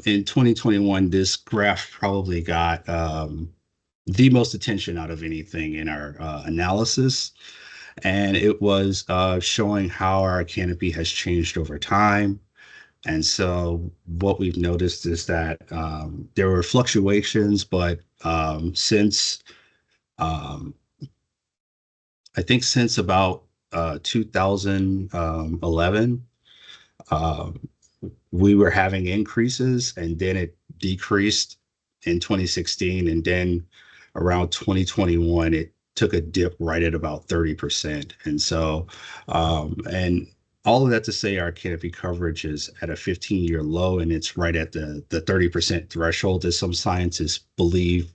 in 2021, this graph probably got the most attention out of anything in our analysis. And it was showing how our canopy has changed over time. And so what we've noticed is that there were fluctuations, but since I think since about 2011, we were having increases, and then it decreased in 2016, and then around 2021, it took a dip right at about 30%. And so, and all of that to say our canopy coverage is at a 15-year low, and it's right at the 30% threshold that some scientists believe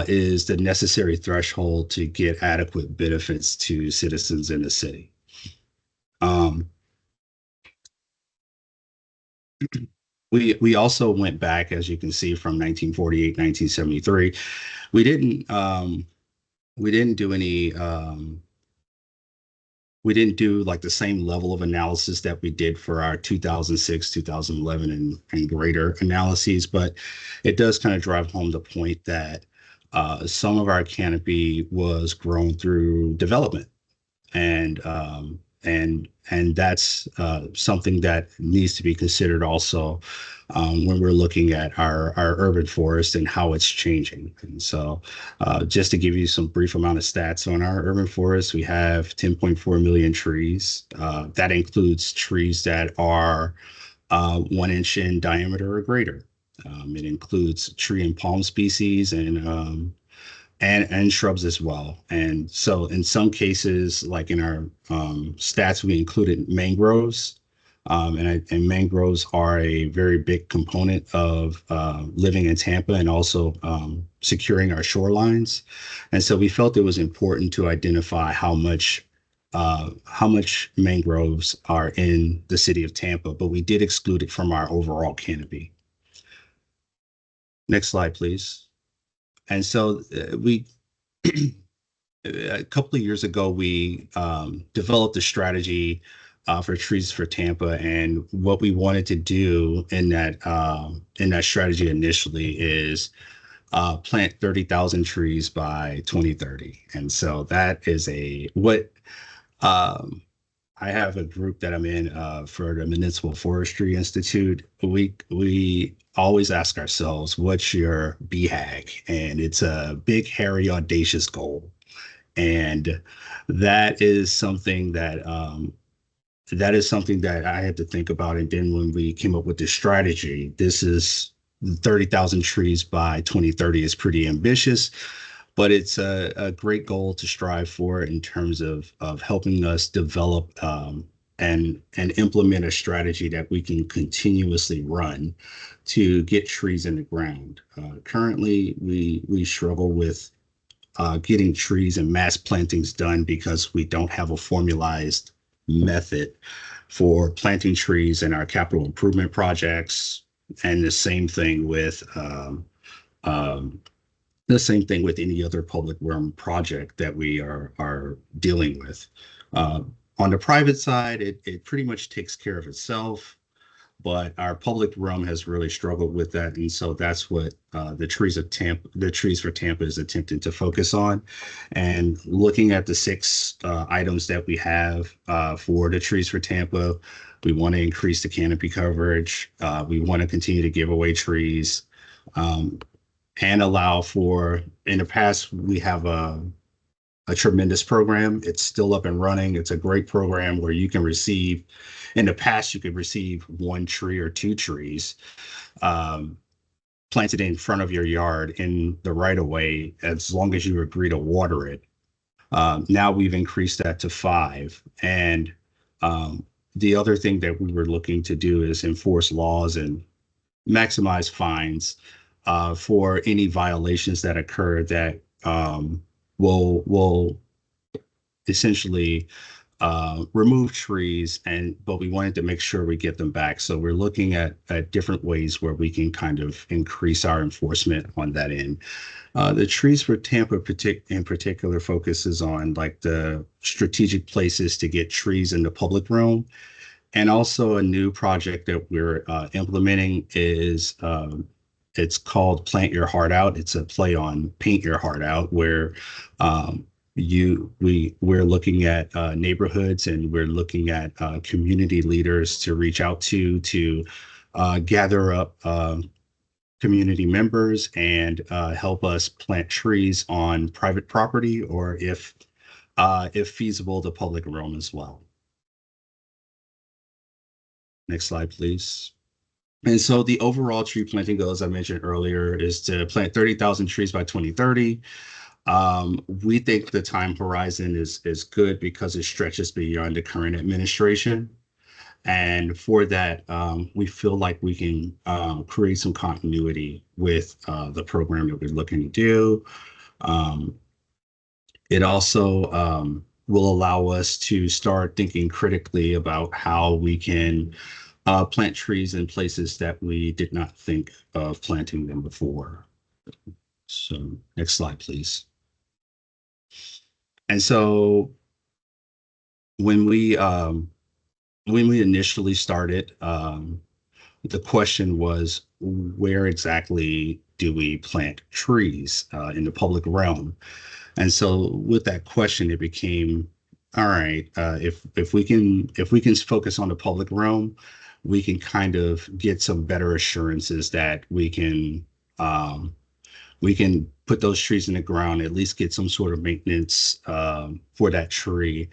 is the necessary threshold to get adequate benefits to citizens in the city. We also went back, as you can see, from 1948, 1973. We didn't do any we didn't do like the same level of analysis that we did for our 2006, 2011 and greater analyses, but it does kind of drive home the point that some of our canopy was grown through development, and that's something that needs to be considered also when we're looking at our urban forest and how it's changing. And so just to give you some brief amount of stats on our urban forest, we have 10.4 million trees. That includes trees that are 1 inch in diameter or greater. It includes tree and palm species and shrubs as well. And so in some cases, like in our stats, we included mangroves. And mangroves are a very big component of living in Tampa and also securing our shorelines. And so we felt it was important to identify how much mangroves are in the city of Tampa, but we did exclude it from our overall canopy. Next slide, please. And so we, a couple of years ago, we developed a strategy for Trees for Tampa, and what we wanted to do in that strategy initially is plant 30,000 trees by 2030. And so that is I have a group that I'm in for the Municipal Forestry Institute. We always ask ourselves, what's your BHAG? And it's a big, hairy, audacious goal. And that is something that I had to think about. And then when we came up with this strategy, this is 30,000 trees by 2030 is pretty ambitious, but it's a great goal to strive for in terms of helping us develop and implement a strategy that we can continuously run to get trees in the ground. Currently, we struggle with getting trees and mass plantings done because we don't have a formalized method for planting trees in our capital improvement projects, and the same thing with any other public realm project that we are dealing with. On the private side, it pretty much takes care of itself, but our public realm has really struggled with that, and so that's what the Trees for Tampa is attempting to focus on. And looking at the 6 items that we have for the Trees for Tampa, we want to increase the canopy coverage. We want to continue to give away trees, and allow for. In the past, we have a tremendous program. It's still up and running. It's a great program where you can receive. In the past, you could receive 1 tree or 2 trees planted in front of your yard in the right of way, as long as you agree to water it. Now we've increased that to 5. And the other thing that we were looking to do is enforce laws and maximize fines for any violations that occur that will essentially remove trees, but we wanted to make sure we get them back. So we're looking at different ways where we can kind of increase our enforcement on that end. The Trees for Tampa in particular focuses on like the strategic places to get trees in the public realm. And also a new project that we're implementing is it's called Plant Your Heart Out. It's a play on Paint Your Heart Out, where we're looking at neighborhoods, and we're looking at community leaders to reach out to gather up community members and help us plant trees on private property, or if feasible, the public realm as well. Next slide, please. And so the overall tree planting goal, as I mentioned earlier, is to plant 30,000 trees by 2030. We think the time horizon is good because it stretches beyond the current administration. And for that, we feel like we can create some continuity with the program that we're looking to do. It also will allow us to start thinking critically about how we can plant trees in places that we did not think of planting them before. So next slide, please. And so when we initially started, the question was, where exactly do we plant trees in the public realm? And so with that question, it became, all right, if we can focus on the public realm, we can kind of get some better assurances that we can put those trees in the ground, at least get some sort of maintenance for that tree,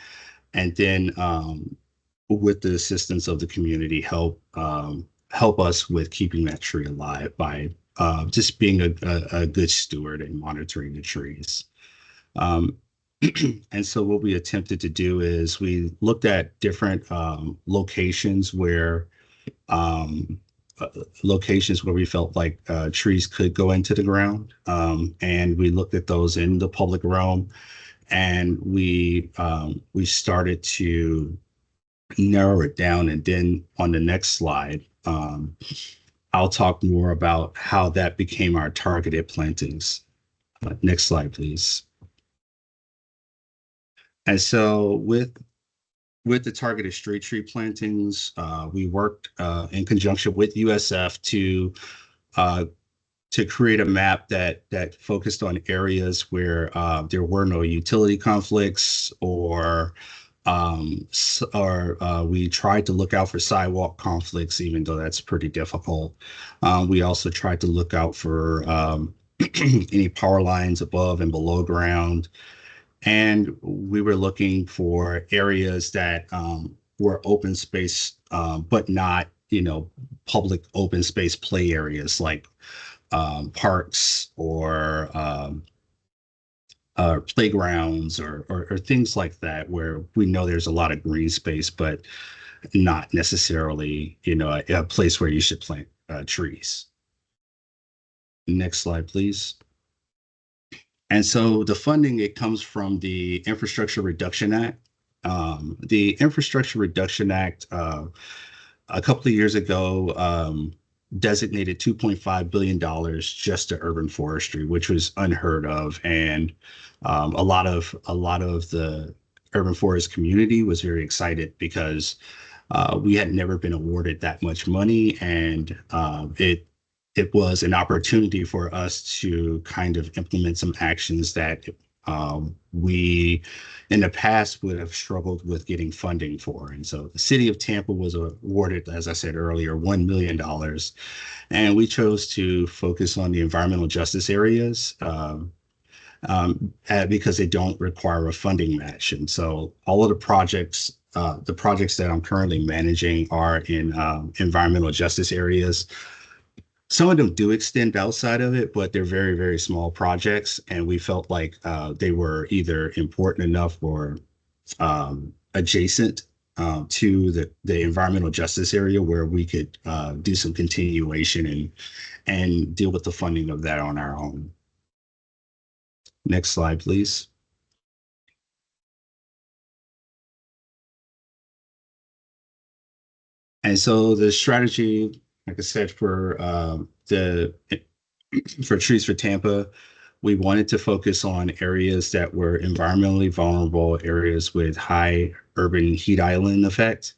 and then with the assistance of the community, help us with keeping that tree alive by just being a good steward and monitoring the trees. And so what we attempted to do is we looked at different locations where we felt like trees could go into the ground, and we looked at those in the public realm, and we started to narrow it down. And then on the next slide, I'll talk more about how that became our targeted plantings. Next slide, please. And so with the targeted street tree plantings, we worked in conjunction with USF to create a map that focused on areas where there were no utility conflicts, or we tried to look out for sidewalk conflicts, even though that's pretty difficult. We also tried to look out for any power lines above and below ground. And we were looking for areas that were open space, but not, public open space play areas like parks or playgrounds or things like that, where we know there's a lot of green space, but not necessarily, a place where you should plant trees. Next slide, please. And so the funding, it comes from the Infrastructure Reduction Act. The Infrastructure Reduction Act, a couple of years ago, designated $2.5 billion just to urban forestry, which was unheard of. And a lot of the urban forest community was very excited because we had never been awarded that much money, and it was an opportunity for us to kind of implement some actions that we in the past would have struggled with getting funding for. And so the city of Tampa was awarded, as I said earlier, $1 million. And we chose to focus on the environmental justice areas because they don't require a funding match. And so all of the projects that I'm currently managing are in environmental justice areas. Some of them do extend outside of it, but they're very, very small projects. And we felt like they were either important enough or adjacent to the environmental justice area where we could do some continuation and deal with the funding of that on our own. Next slide, please. And so the strategy, like I said, for Trees for Tampa, we wanted to focus on areas that were environmentally vulnerable, areas with high urban heat island effect,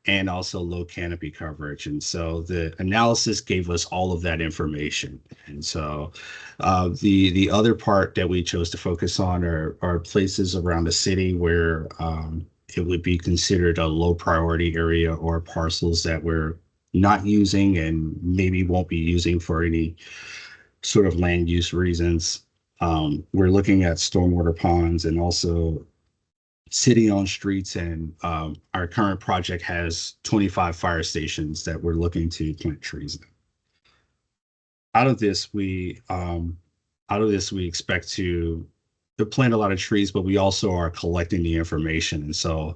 and also low canopy coverage. And so the analysis gave us all of that information. And so the other part that we chose to focus on are places around the city where it would be considered a low priority area, or parcels that we're not using and maybe won't be using for any sort of land use reasons. We're looking at stormwater ponds and also city-owned streets, and our current project has 25 fire stations that we're looking to plant trees in. Out of this, we expect to plant a lot of trees, but we also are collecting the information. And so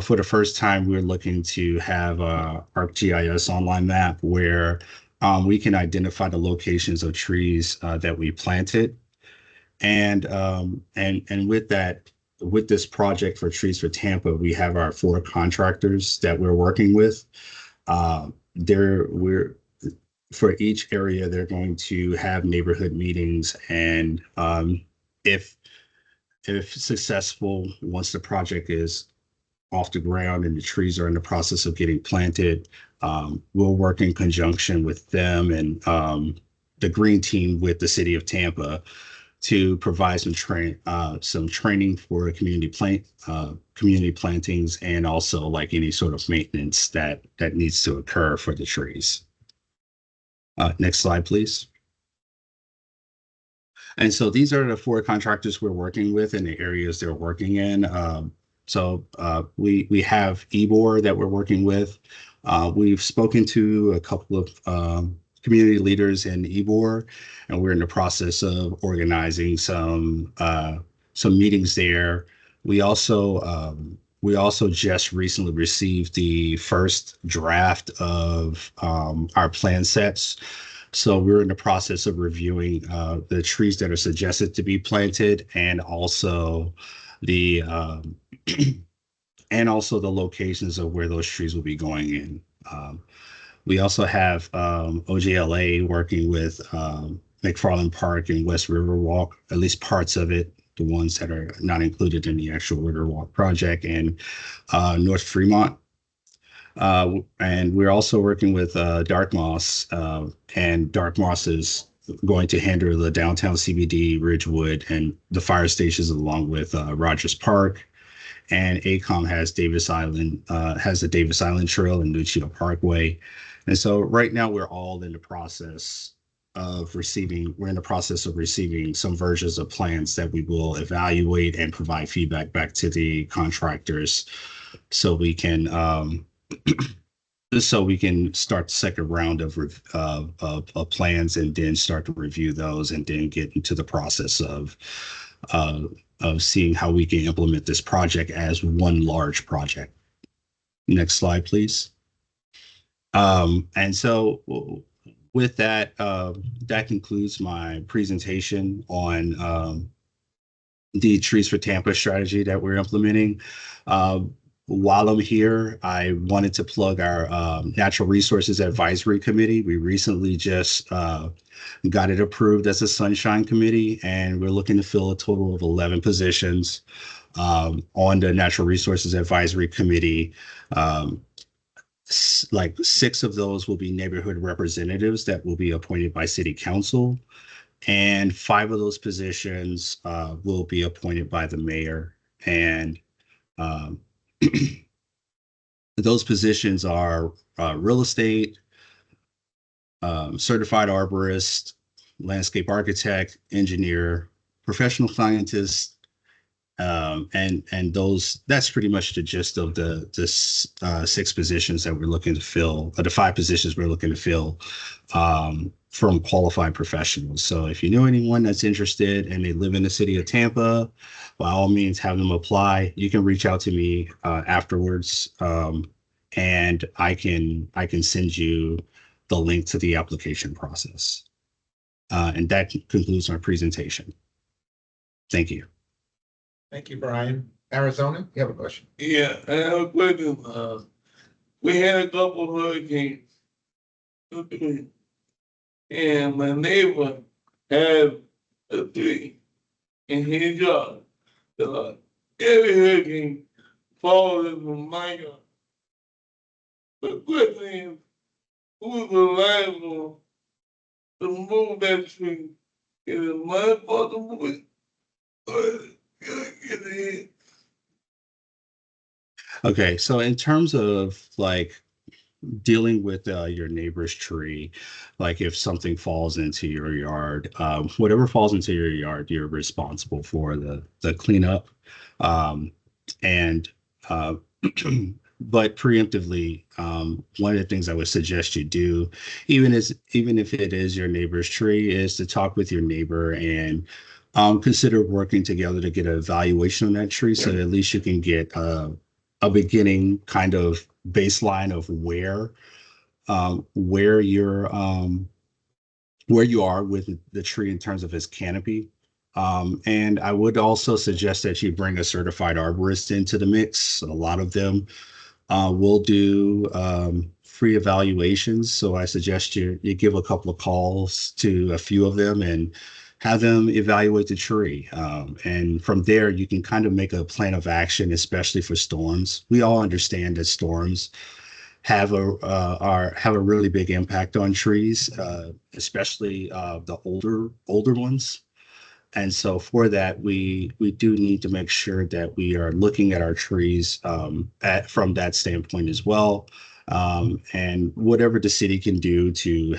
for the first time, we're looking to have a ArcGIS online map where we can identify the locations of trees that we planted. And with that, with this project for Trees for Tampa, we have our 4 contractors that we're working with. For each area, they're going to have neighborhood meetings, and if successful, once the project is off the ground and the trees are in the process of getting planted, we'll work in conjunction with them and the green team with the city of Tampa to provide some training for community plantings, and also like any sort of maintenance that needs to occur for the trees. Next slide, please. And so these are the 4 contractors we're working with and the areas they're working in. We have EBOR that we're working with. We've spoken to a couple of community leaders in EBOR, and we're in the process of organizing some meetings there. We also just recently received the first draft of our plan sets. So we're in the process of reviewing the trees that are suggested to be planted, and also the locations of where those trees will be going in. We also have OGLA working with McFarland Park and West Riverwalk, at least parts of it, the ones that are not included in the actual Riverwalk project, and North Fremont. And we're also working with Dark Moss, and Dark Moss is going to handle the downtown CBD, Ridgewood, and the fire stations, along with Rogers Park. And ACOM has the Davis Island Trail and Nuccio Parkway. And so right now we're all in the process we're in the process of receiving some versions of plans that we will evaluate and provide feedback back to the contractors so we can start the second round of plans and then start to review those and then get into the process of seeing how we can implement this project as one large project. Next slide, please. And so with that, that concludes my presentation on the Trees for Tampa strategy that we're implementing. While I'm here, I wanted to plug our Natural Resources Advisory Committee. We recently just got it approved as a Sunshine Committee, and we're looking to fill a total of 11 positions on the Natural Resources Advisory Committee. Like 6 of those will be neighborhood representatives that will be appointed by City Council, and 5 of those positions will be appointed by the mayor. And those positions are real estate, certified arborist, landscape architect, engineer, professional scientist, and those, that's pretty much the gist of the 6 positions that we're looking to fill, or the 5 positions we're looking to fill from qualified professionals. So if you know anyone that's interested and they live in the city of Tampa, by all means have them apply. You can reach out to me afterwards, and I can send you the link to the application process. And that concludes my presentation. Thank you. Thank you, Brian. Arizona, you have a question? Yeah, I have a question. We had a couple hurricanes. Okay. And my neighbor had a tree in his yard. Every hurricane falls into my yard. The question is, who's liable to move that tree? Is it my fault to move it? Or is it? Okay, so in terms of like dealing with your neighbor's tree, like if something falls into your yard, whatever falls into your yard, you're responsible for the cleanup. And but preemptively, one of the things I would suggest you do, even if it is your neighbor's tree, is to talk with your neighbor and consider working together to get an evaluation on that tree, so at least you can get a beginning kind of baseline of where you are with the tree in terms of its canopy. And I would also suggest that you bring a certified arborist into the mix. A lot of them will do free evaluations. So I suggest you give a couple of calls to a few of them and have them evaluate the tree. And from there, you can kind of make a plan of action, especially for storms. We all understand that storms have a really big impact on trees, especially the older ones. And so for that, we do need to make sure that we are looking at our trees from that standpoint as well. And whatever the city can do to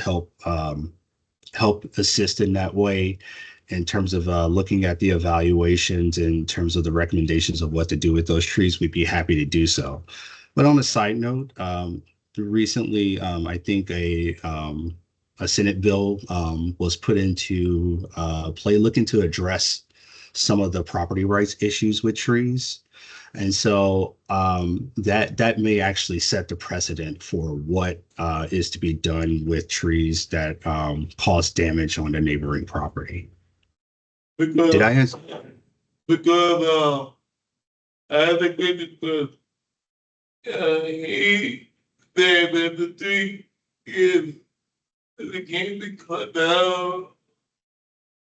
help assist in that way, in terms of looking at the evaluations, in terms of the recommendations of what to do with those trees, we'd be happy to do so. But on a side note, recently, I think a Senate bill was put into play looking to address some of the property rights issues with trees. And so that may actually set the precedent for what is to be done with trees that cause damage on the neighboring property. Because, Did I answer? Because I had a good because he said that the tree is, it can't be cut down.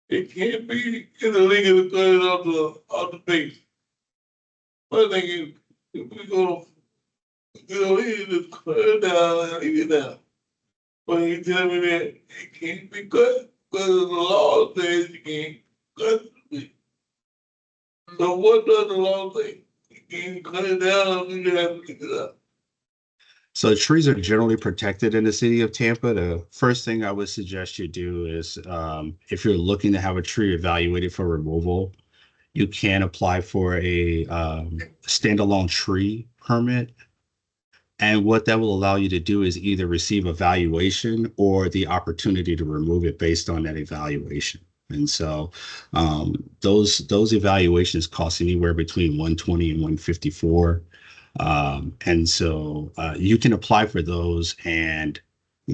It can't be illegal to cut it off the base. My thing is, if we go, he just cut it down and leave it down. But he tell me that it can't be cut because the law says you can't cut it. So what does the law say? You can't cut it down or you have to leave it up. So trees are generally protected in the city of Tampa. The first thing I would suggest you do is if you're looking to have a tree evaluated for removal, you can apply for a standalone tree permit. And what that will allow you to do is either receive a valuation or the opportunity to remove it based on that evaluation. And so those evaluations cost anywhere between 120 and 154. And so you can apply for those and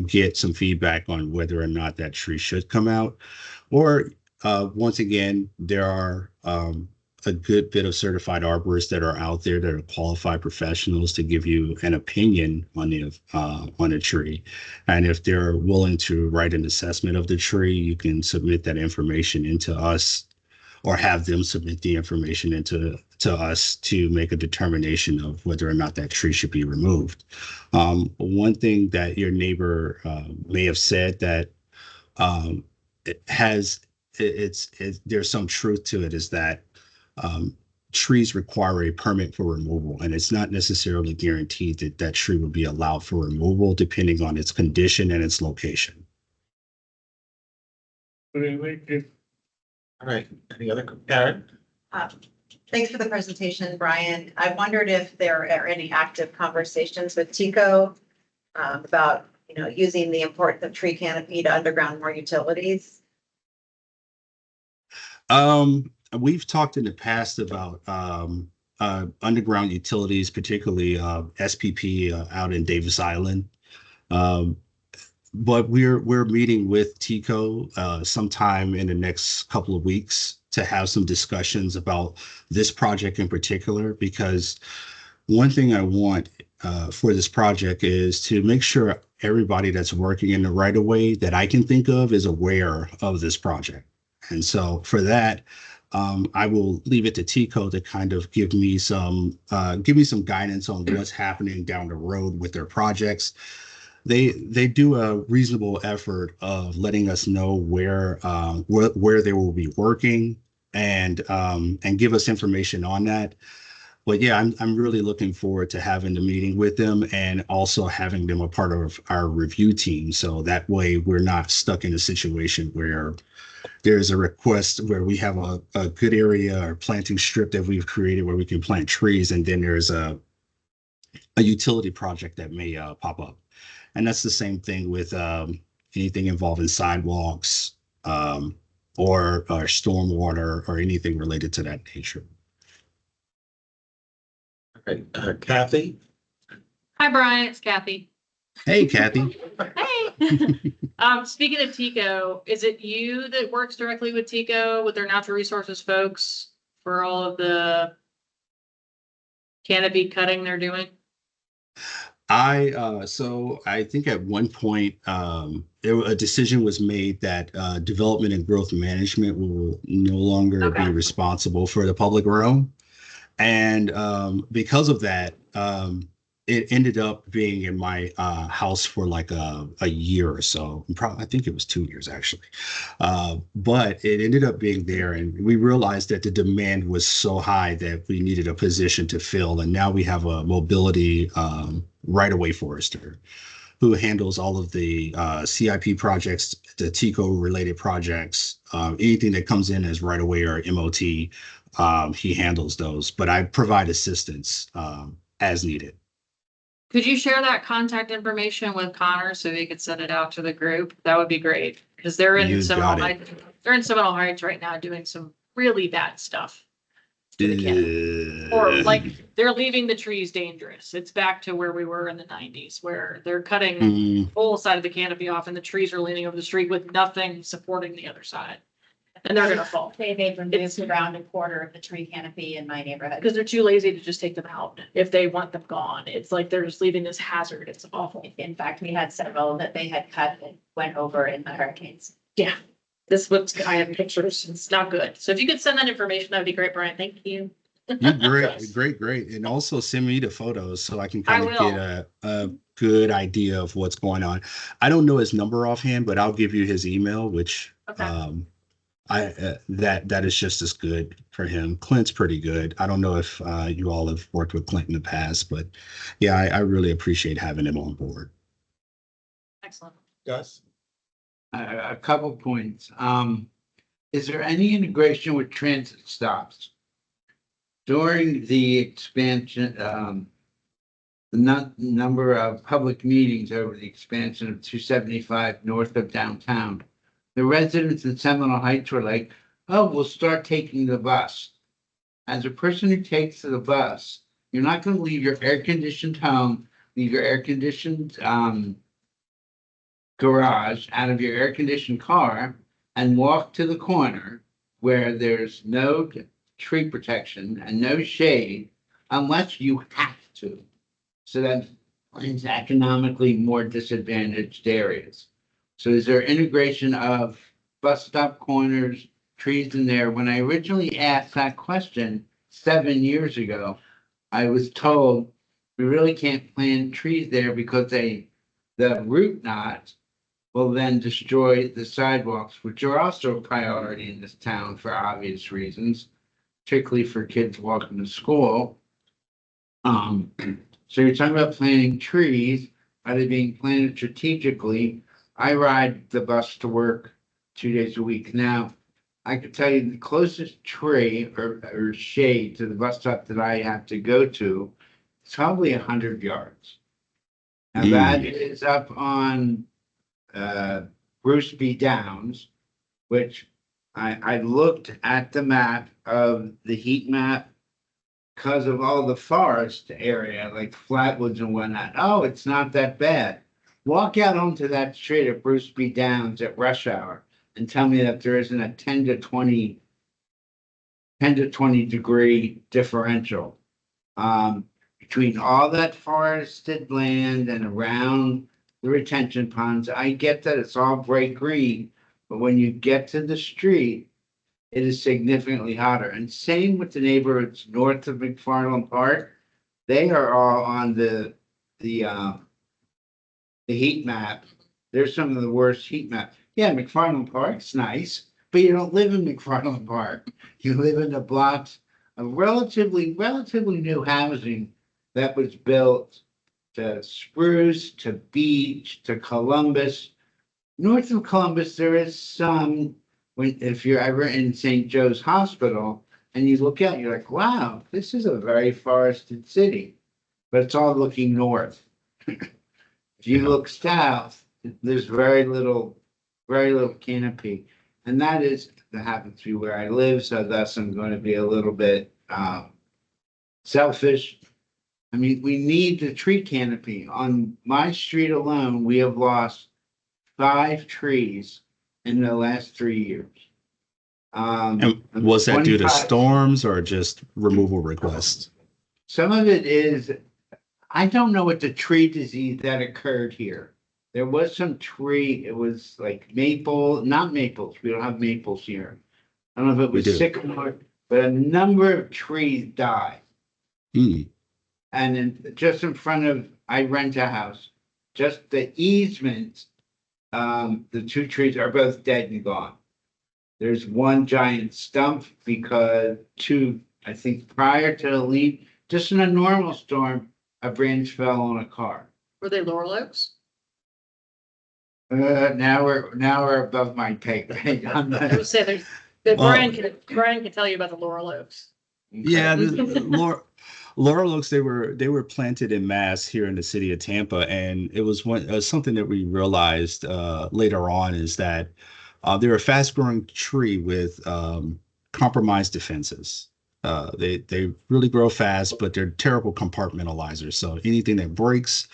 get some feedback on whether or not that tree should come out. Or once again, there are a good bit of certified arborists that are out there that are qualified professionals to give you an opinion on a tree. And if they're willing to write an assessment of the tree, you can submit that information into us or have them submit the information into us to make a determination of whether or not that tree should be removed. One thing that your neighbor may have said that it has there's some truth to it is that trees require a permit for removal, and it's not necessarily guaranteed that that tree will be allowed for removal depending on its condition and its location. All right, any other, Karen? Thanks for the presentation, Brian. I wondered if there are any active conversations with TICO about, using the importance of tree canopy to underground more utilities. We've talked in the past about underground utilities, particularly SPP out in Davis Island. But we're meeting with TICO sometime in the next couple of weeks to have some discussions about this project in particular, because one thing I want for this project is to make sure everybody that's working in the right of way that I can think of is aware of this project. And so for that, I will leave it to TICO to kind of give me some guidance on what's happening down the road with their projects. They do a reasonable effort of letting us know where they will be working and give us information on that. But yeah, I'm really looking forward to having the meeting with them and also having them a part of our review team. So that way we're not stuck in a situation where there's a request where we have a good area or planting strip that we've created where we can plant trees, and then there's a utility project that may pop up. And that's the same thing with anything involving sidewalks or stormwater or anything related to that nature. Okay, Kathy? Hi, Brian, it's Kathy. Hey, Kathy. Hey. Speaking of TICO, is it you that works directly with TICO, with their natural resources folks, for all of the canopy cutting they're doing? So I think at one point a decision was made that development and growth management will no longer be responsible for the public realm. And because of that, it ended up being in my house for like a year or so. I think it was 2 years actually. But it ended up being there, and we realized that the demand was so high that we needed a position to fill. And now we have a mobility right-of-way forester who handles all of the CIP projects, the TICO related projects, anything that comes in as right-of-way or MOT, he handles those. But I provide assistance as needed. Could you share that contact information with Connor so he could send it out to the group? That would be great, because they're in Seminole Heights right now doing some really bad stuff. Or like they're leaving the trees dangerous. It's back to where we were in the 90s, where they're cutting the whole side of the canopy off and the trees are leaning over the street with nothing supporting the other side. And they're gonna fall. They've removed around a quarter of the tree canopy in my neighborhood. Because they're too lazy to just take them out if they want them gone. It's like they're just leaving this hazard. It's awful. In fact, we had several that they had cut and went over in the hurricanes. Yeah. This looks, I have pictures. It's not good. So if you could send that information, that'd be great, Brian. Thank you. You're great. And also send me the photos so I can kind of get a good idea of what's going on. I don't know his number offhand, but I'll give you his email, which that is just as good for him. Clint's pretty good. I don't know if you all have worked with Clint in the past, but yeah, I really appreciate having him on board. Excellent. Gus? A couple points. Is there any integration with transit stops? During the expansion, the number of public meetings over the expansion of 275 north of downtown, the residents in Seminole Heights were like, oh, we'll start taking the bus. As a person who takes the bus, you're not going to leave your air-conditioned home, leave your air-conditioned garage out of your air-conditioned car and walk to the corner where there's no tree protection and no shade unless you have to. So that means economically more disadvantaged areas. So is there integration of bus stop corners, trees in there? When I originally asked that question 7 years ago, I was told we really can't plant trees there because the root knot will then destroy the sidewalks, which are also a priority in this town for obvious reasons, particularly for kids walking to school. So you're talking about planting trees. Are they being planted strategically? I ride the bus to work 2 days a week. Now, I could tell you the closest tree or shade to the bus stop that I have to go to is probably 100 yards. Now that is up on Bruce B. Downs, which I looked at the map of the heat map because of all the forest area, like Flatwoods and whatnot. Oh, it's not that bad. Walk out onto that street at Bruce B. Downs at rush hour and tell me that there isn't a 10 to 20 degree differential between all that forested land and around the retention ponds. I get that it's all bright green, but when you get to the street, it is significantly hotter. And same with the neighborhoods north of McFarland Park. They are all on the heat map. They're some of the worst heat maps. Yeah, McFarland Park's nice, but you don't live in McFarland Park. You live in the blocks of relatively new housing that was built to Spruce, to Beach, to Columbus. North of Columbus, there is some, if you're ever in St. Joe's Hospital and you look out, you're like, wow, this is a very forested city, but it's all looking north. If you look south, there's very little canopy. And that happens to be where I live, so thus I'm going to be a little bit selfish. I mean, we need the tree canopy. On my street alone, we have lost 5 trees in the last 3 years. And was that due to 25 storms or just removal requests? Some of it is, I don't know what the tree disease that occurred here. There was some tree, it was like maple, not maples. We don't have maples here. I don't know if it was sycamore, but a number of trees died. And then just in front of, I rent a house, just the easement, the 2 trees are both dead and gone. There's one giant stump because I think prior to the lead, just in a normal storm, a branch fell on a car. Were they laurel oaks? Now we're above my pay grade. I would say Brian can tell you about the laurel oaks. Yeah, Laurel Oaks, they were planted in mass here in the city of Tampa, and it was something that we realized later on is that they're a fast-growing tree with compromised defenses. They really grow fast, but they're terrible compartmentalizers. So anything that breaks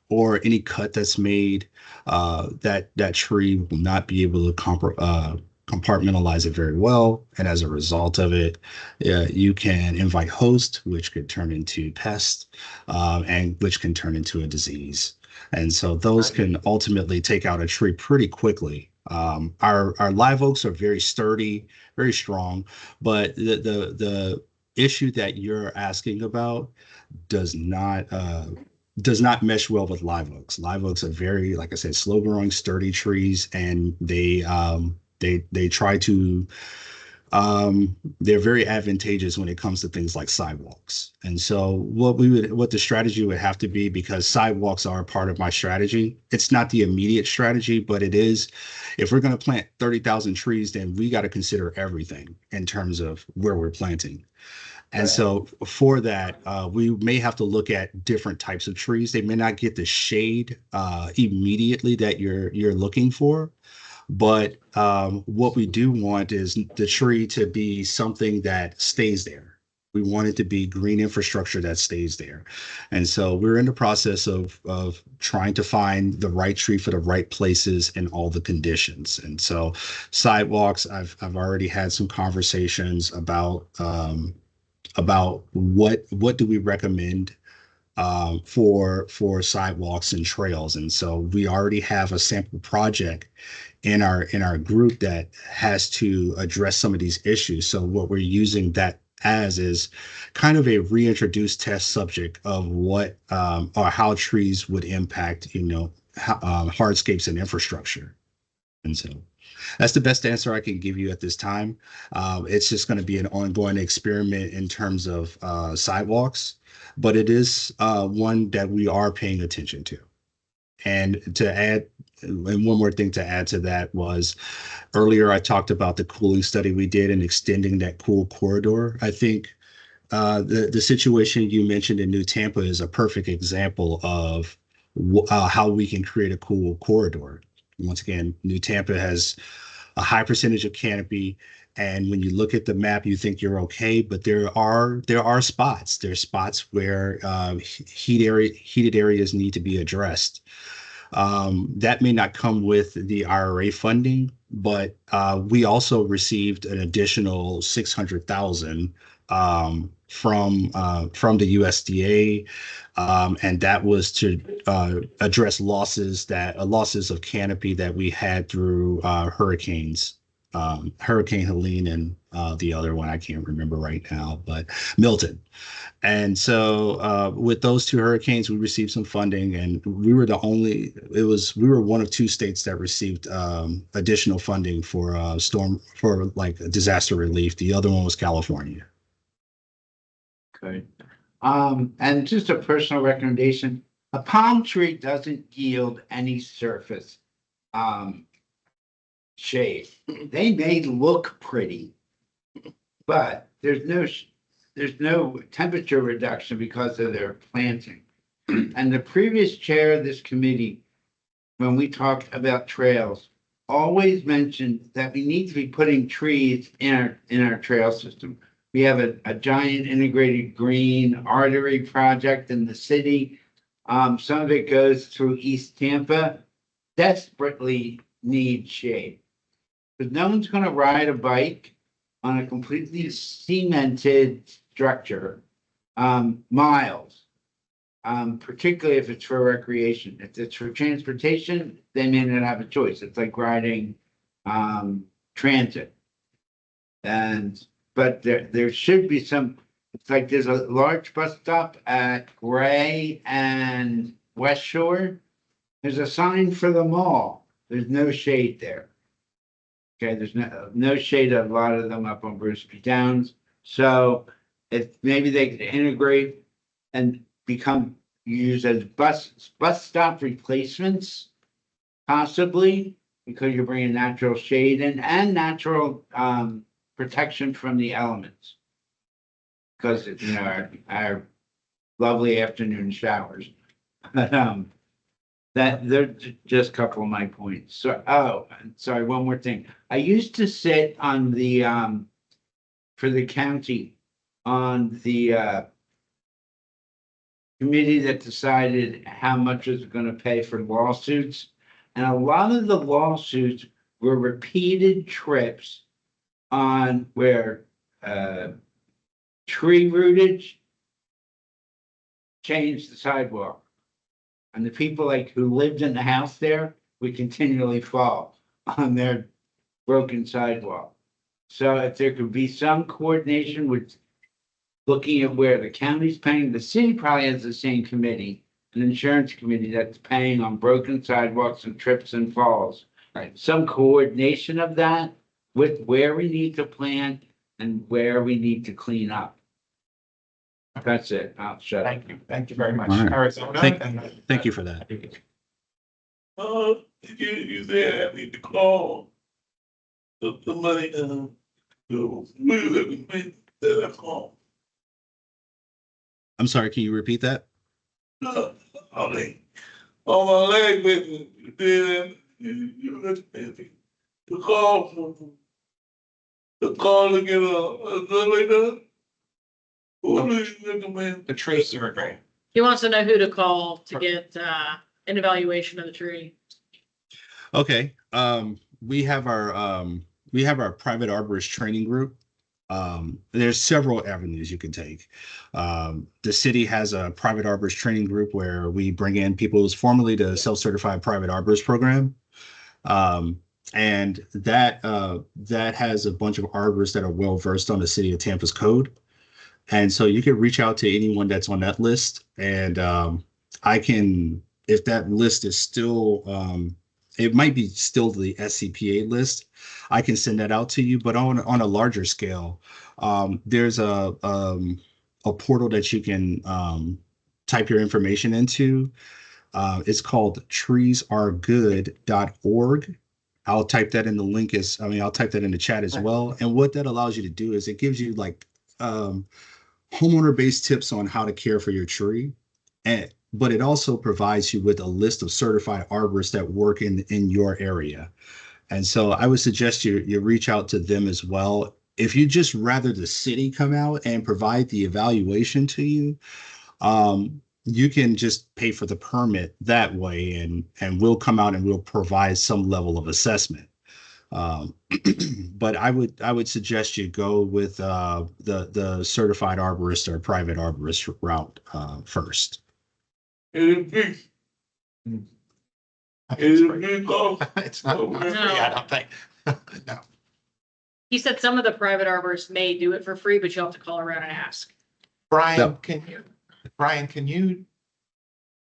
or any cut that's made, that tree will not be able to compartmentalize it very well, and as a result of it, you can invite host, which could turn into pest, and which can turn into a disease. And so those can ultimately take out a tree pretty quickly. Our live oaks are very sturdy, very strong, but the issue that you're asking about does not mesh well with live oaks. Live oaks are very, like I said, slow growing, sturdy trees, and they They try to they're very advantageous when it comes to things like sidewalks. And so what the strategy would have to be, because sidewalks are a part of my strategy. It's not the immediate strategy, but it is. If we're going to plant 30,000 trees, then we got to consider everything in terms of where we're planting. And so for that, we may have to look at different types of trees. They may not get the shade immediately that you're looking for. But what we do want is the tree to be something that stays there. We want it to be green infrastructure that stays there. And so we're in the process of trying to find the right tree for the right places and all the conditions. And so sidewalks, I've already had some conversations about what do we recommend for sidewalks and trails. And so we already have a sample project in our group that has to address some of these issues. So what we're using that as is kind of a reintroduced test subject of what or how trees would impact, hardscapes and infrastructure. And so that's the best answer I can give you at this time. It's just going to be an ongoing experiment in terms of sidewalks, but it is one that we are paying attention to. And one more thing to add to that was earlier I talked about the cooling study we did and extending that cool corridor. I think the situation you mentioned in New Tampa is a perfect example of how we can create a cool corridor. Once again, New Tampa has a high percentage of canopy, and when you look at the map, you think you're okay, but there are spots. There's spots where heated areas need to be addressed. That may not come with the IRA funding, but we also received an additional 600,000 from the USDA, and that was to address losses of canopy that we had through hurricanes, Hurricane Helene and the other one I can't remember right now, but Milton. And so with those two hurricanes, we received some funding, and we were one of two states that received additional funding for disaster relief. The other one was California. Okay. And just a personal recommendation, a palm tree doesn't yield any surface shade. They may look pretty, but there's no temperature reduction because of their planting. And the previous chair of this committee, when we talked about trails, always mentioned that we need to be putting trees in our trail system. We have a giant integrated green artery project in the city. Some of it goes through East Tampa, desperately needs shade. But no one's going to ride a bike on a completely cemented structure miles, particularly if it's for recreation. If it's for transportation, they may not have a choice. It's like riding transit. But there should be some, it's like there's a large bus stop at Gray and West Shore. There's a sign for the mall. There's no shade there. Okay, there's no shade at a lot of them up on Bruce P. Downs. So if maybe they could integrate and become used as bus stop replacements, possibly, because you're bringing natural shade in and natural protection from the elements. Because our lovely afternoon showers. But that they're just a couple of my points. So, sorry, one more thing. I used to sit on the for the county on the committee that decided how much was going to pay for lawsuits, and a lot of the lawsuits were repeated trips on where tree rootage changed the sidewalk. And the people who lived in the house there would continually fall on their broken sidewalk. So if there could be some coordination with looking at where the county's paying, the city probably has the same committee, an insurance committee that's paying on broken sidewalks and trips and falls. Right, some coordination of that with where we need to plant and where we need to clean up. That's it. I'll shut up. Thank you very much. All right. Arizona. Thank you for that. You said I need to call the money, we made that call. I'm sorry, can you repeat that? I mean, on my leg, baby, then you let me the call to get a survey done. What do you recommend? The tree survey. He wants to know who to call to get, an evaluation of the tree. Okay, we have our private arborist training group. There's several avenues you can take. The city has a private arborist training group where we bring in people who's formerly the self-certified private arborist program. And that has a bunch of arborists that are well versed on the city of Tampa's code. And so you can reach out to anyone that's on that list. And I can, if that list is still, it might be still the SCPA list, I can send that out to you. But on a larger scale, there's a portal that you can type your information into. It's called treesaregood.org. I'll type that in the link I'll type that in the chat as well. And what that allows you to do is it gives you like homeowner-based tips on how to care for your tree. But it also provides you with a list of certified arborists that work in your area. And so I would suggest you reach out to them as well. If you just rather the city come out and provide the evaluation to you, you can just pay for the permit that way, and we'll come out and we'll provide some level of assessment. But I would suggest you go with the certified arborist or private arborist route first. It's not for free, I don't think. No. He said some of the private arborists may do it for free, but you'll have to call around and ask. Brian, can you,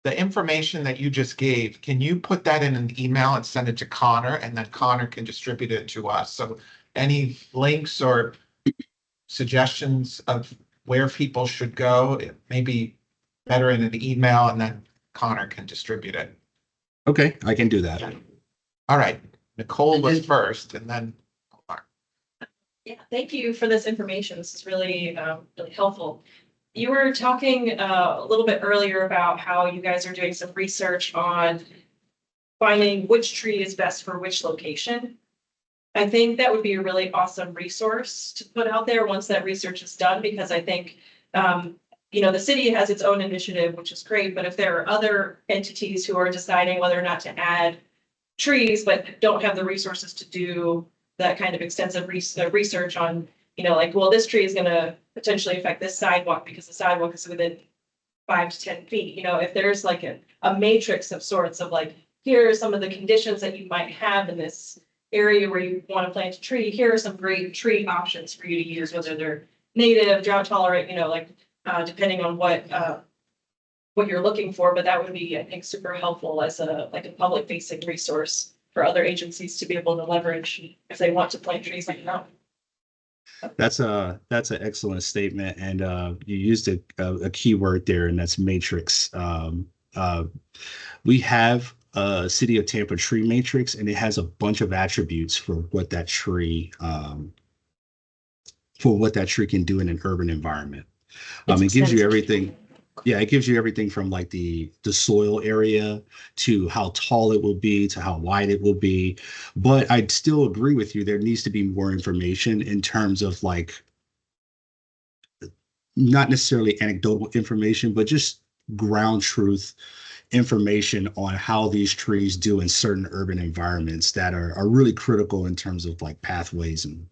the information that you just gave, can you put that in an email and send it to Connor, and then Connor can distribute it to us? So any links or suggestions of where people should go, it may be better in an email, and then Connor can distribute it. Okay, I can do that. All right, Nicole was first, and then Omar. Yeah, thank you for this information. This is really, really helpful. You were talking a little bit earlier about how you guys are doing some research on finding which tree is best for which location. I think that would be a really awesome resource to put out there once that research is done, because I think, the city has its own initiative, which is great, but if there are other entities who are deciding whether or not to add trees, but don't have the resources to do that kind of extensive research on, well, this tree is going to potentially affect this sidewalk because the sidewalk is within 5 to 10 feet. If there's like a matrix of sorts of like, here are some of the conditions that you might have in this area where you want to plant a tree. Here are some great tree options for you to use, whether they're native, drought tolerant, depending on what you're looking for. But that would be, I think, super helpful as a public facing resource for other agencies to be able to leverage if they want to plant trees like that. That's an excellent statement, and you used a key word there, and that's matrix. We have a City of Tampa tree matrix, and it has a bunch of attributes for what that tree can do in an urban environment. It gives you everything. Yeah, it gives you everything from like the soil area to how tall it will be to how wide it will be. But I'd still agree with you. There needs to be more information in terms of like not necessarily anecdotal information, but just ground truth information on how these trees do in certain urban environments that are really critical in terms of like pathways and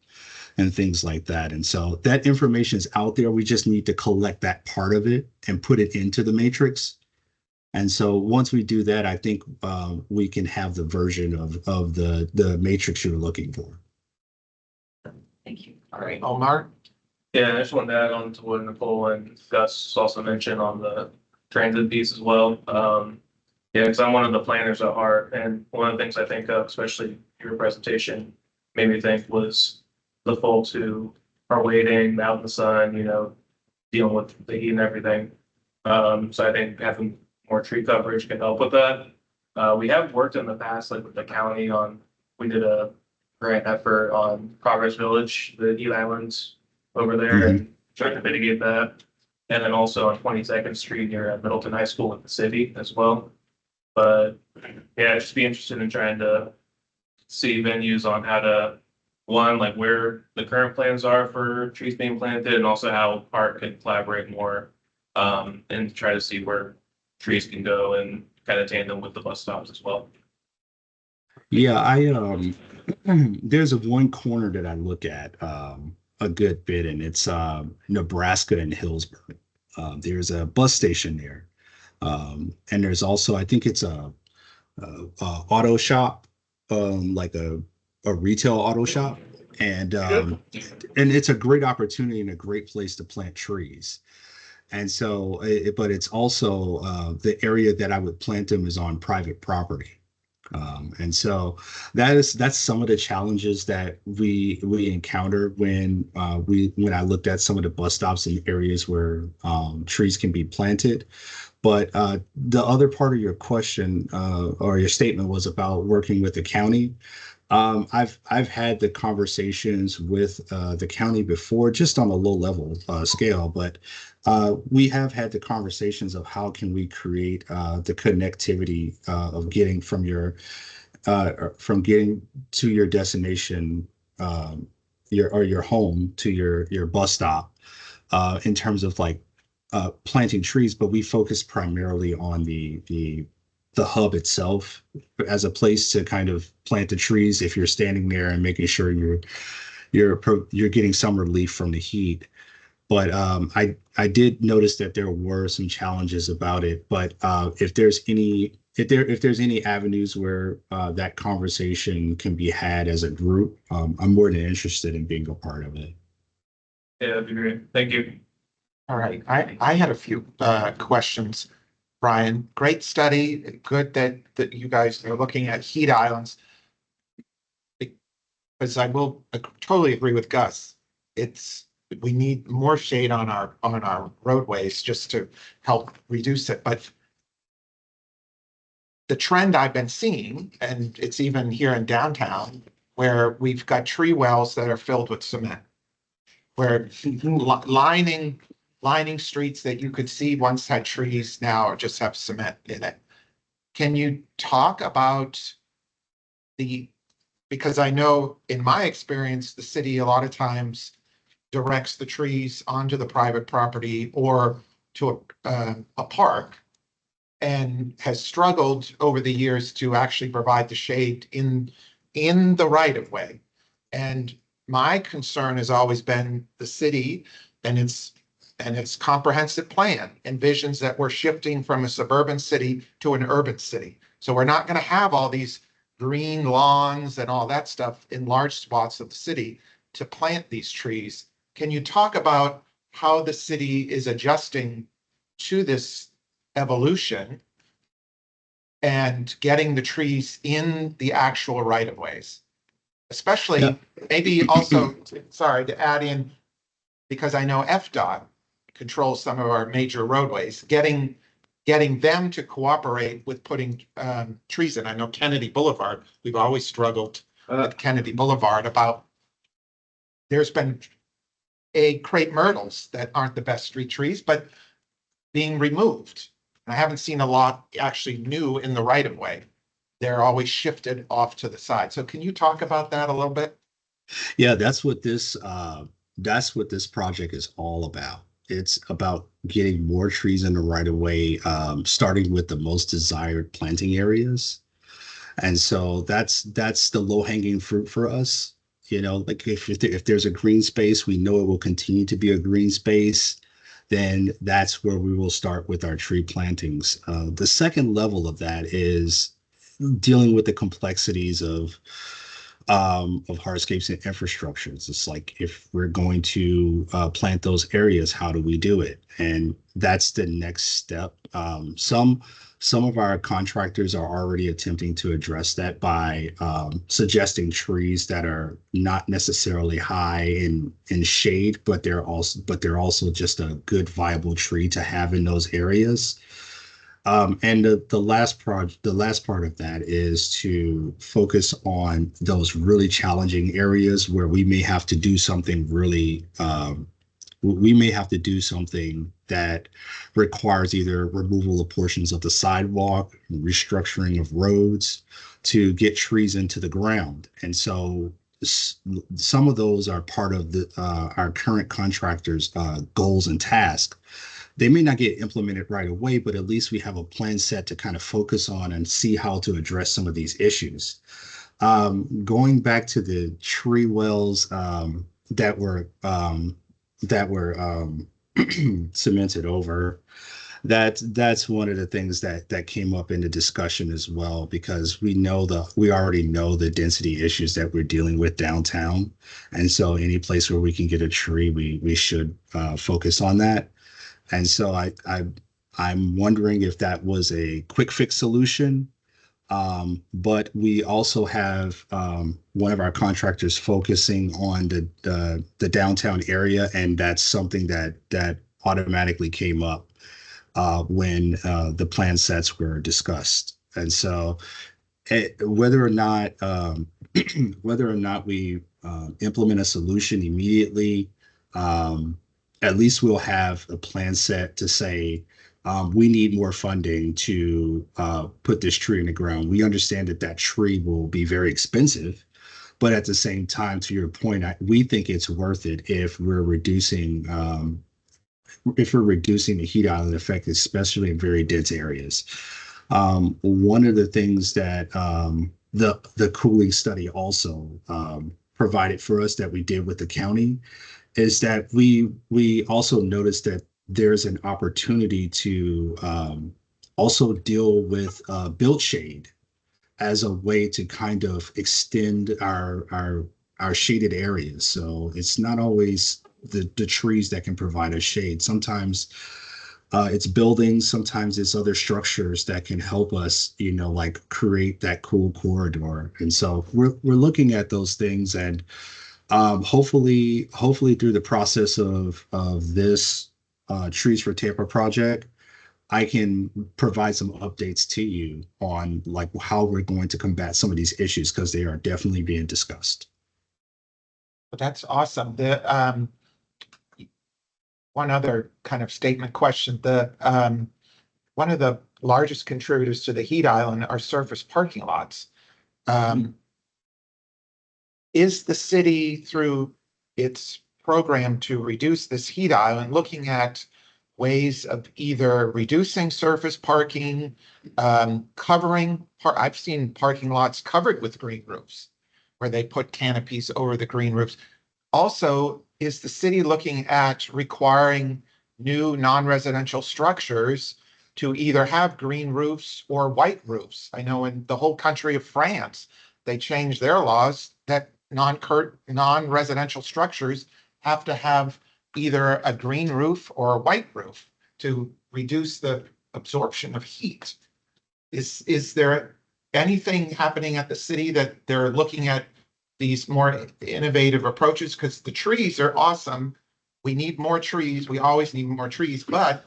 things like that. And so that information is out there. We just need to collect that part of it and put it into the matrix. And so once we do that, I think we can have the version of the matrix you're looking for. Thank you. All right, Omar. Yeah, I just wanted to add on to what Nicole and Gus also mentioned on the transit piece as well. Yeah, because I'm one of the planners at heart, and one of the things I think of, especially your presentation, made me think was the folks who are waiting out in the sun, dealing with the heat and everything. So I think having more tree coverage can help with that. We have worked in the past, like with the county we did a grant effort on Progress Village, the heat islands over there, and trying to mitigate that. And then also on 22nd Street near Middleton High School in the city as well. But yeah, I'd just be interested in trying to see venues on how to, one, like where the current plans are for trees being planted, and also how Park can collaborate more, and try to see where trees can go and kind of tandem with the bus stops as well. Yeah, I there's a one corner that I look at a good bit, and it's Nebraska and Hillsborough. There's a bus station there, and there's also I think it's a auto shop, like a retail auto shop, and it's a great opportunity and a great place to plant trees. And so, but it's also the area that I would plant them is on private property. And so that's some of the challenges that we encounter when I looked at some of the bus stops in areas where trees can be planted. But the other part of your question or your statement was about working with the county. I've had the conversations with the county before, just on a low level scale, but we have had the conversations of how can we create the connectivity of getting from getting to your destination, your home to your bus stop, in terms of like planting trees, but we focus primarily on the hub itself as a place to kind of plant the trees if you're standing there and making sure you're getting some relief from the heat. But I did notice that there were some challenges about it. But if there's any avenues where that conversation can be had as a group, I'm more than interested in being a part of it. Yeah, that'd be great. Thank you. All right, I had a few questions. Brian, great study. Good that you guys are looking at heat islands. Because I totally agree with Gus. We need more shade on our roadways just to help reduce it. But the trend I've been seeing, and it's even here in downtown, where we've got tree wells that are filled with cement, where lining streets that you could see once had trees now just have cement in it. Can you talk about because I know in my experience, the city a lot of times directs the trees onto the private property or to a park, and has struggled over the years to actually provide the shade in the right of way. And my concern has always been the city and its comprehensive plan envisions that we're shifting from a suburban city to an urban city. So we're not going to have all these green lawns and all that stuff in large swaths of the city to plant these trees. Can you talk about how the city is adjusting to this evolution and getting the trees in the actual right of ways? Especially, maybe also, sorry, to add in, because I know FDOT controls some of our major roadways, getting them to cooperate with putting trees in. I know Kennedy Boulevard, we've always struggled with Kennedy Boulevard about, there's been crepe myrtles that aren't the best street trees, but being removed. And I haven't seen a lot actually new in the right of way. They're always shifted off to the side. So can you talk about that a little bit? Yeah, that's what this project is all about. It's about getting more trees in the right of way, starting with the most desired planting areas. And so that's the low hanging fruit for us. Like if there's a green space, we know it will continue to be a green space. Then that's where we will start with our tree plantings. The second level of that is dealing with the complexities of hardscapes and infrastructures. It's like if we're going to plant those areas, how do we do it? And that's the next step. some of our contractors are already attempting to address that by suggesting trees that are not necessarily high in shade, but they're also just a good viable tree to have in those areas. And the last part of that is to focus on those really challenging areas where we may have to do something really we may have to do something that requires either removal of portions of the sidewalk, restructuring of roads to get trees into the ground. And so some of those are part of our current contractors' goals and tasks. They may not get implemented right away, but at least we have a plan set to kind of focus on and see how to address some of these issues. Going back to the tree wells that were cemented over, that's one of the things that came up in the discussion as well, because we already know the density issues that we're dealing with downtown, and so any place where we can get a tree, we should focus on that. And so I'm wondering if that was a quick fix solution. But we also have one of our contractors focusing on the downtown area, and that's something that automatically came up when the plan sets were discussed. And so whether or not we implement a solution immediately, at least we'll have a plan set to say, we need more funding to put this tree in the ground. We understand that tree will be very expensive, but at the same time, to your point, we think it's worth it if we're reducing the heat island effect, especially in very dense areas. One of the things that the cooling study also provided for us that we did with the county is that we also noticed that there's an opportunity to also deal with built shade as a way to kind of extend our shaded areas. So it's not always the trees that can provide us shade. Sometimes it's buildings, sometimes it's other structures that can help us, like create that cool corridor. And so we're looking at those things, and hopefully through the process of this Trees for Tampa project, I can provide some updates to you on like how we're going to combat some of these issues, because they are definitely being discussed. That's awesome. One other kind of statement question, one of the largest contributors to the heat island are surface parking lots. Is the city, through its program to reduce this heat island, looking at ways of either reducing surface parking, I've seen parking lots covered with green roofs where they put canopies over the green roofs. Also, is the city looking at requiring new non-residential structures to either have green roofs or white roofs? I know in the whole country of France, they changed their laws that non-residential structures have to have either a green roof or a white roof to reduce the absorption of heat. Is there anything happening at the city that they're looking at these more innovative approaches? Because the trees are awesome. We need more trees. We always need more trees. But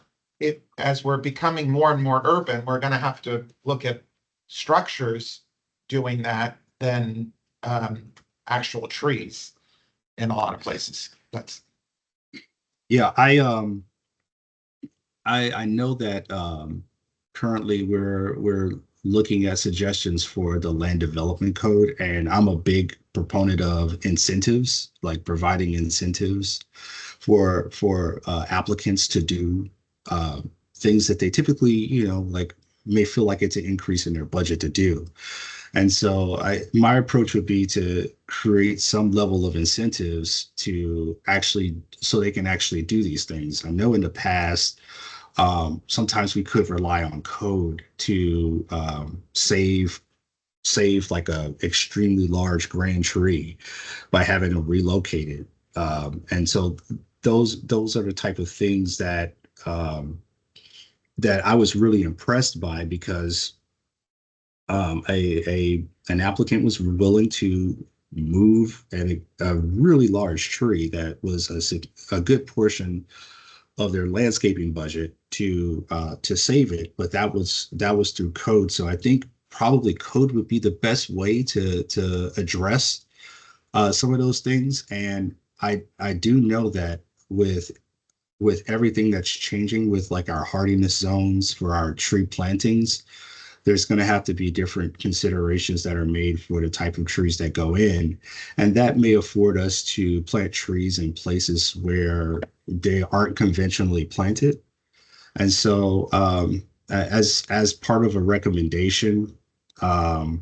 as we're becoming more and more urban, we're going to have to look at structures doing that than actual trees in a lot of places. Yeah, I know that currently we're looking at suggestions for the land development code, and I'm a big proponent of incentives, like providing incentives for applicants to do things that they typically, like may feel like it's an increase in their budget to do. And so my approach would be to create some level of incentives to so they can actually do these things. I know in the past, sometimes we could rely on code to save like a extremely large grand tree by having to relocate it. And so those are the type of things that that I was really impressed by because an applicant was willing to move a really large tree that was a good portion of their landscaping budget to save it, but that was through code. So I think probably code would be the best way to address some of those things. And I do know that with everything that's changing with like our hardiness zones for our tree plantings, there's going to have to be different considerations that are made for the type of trees that go in. And that may afford us to plant trees in places where they aren't conventionally planted. And so as part of a recommendation, I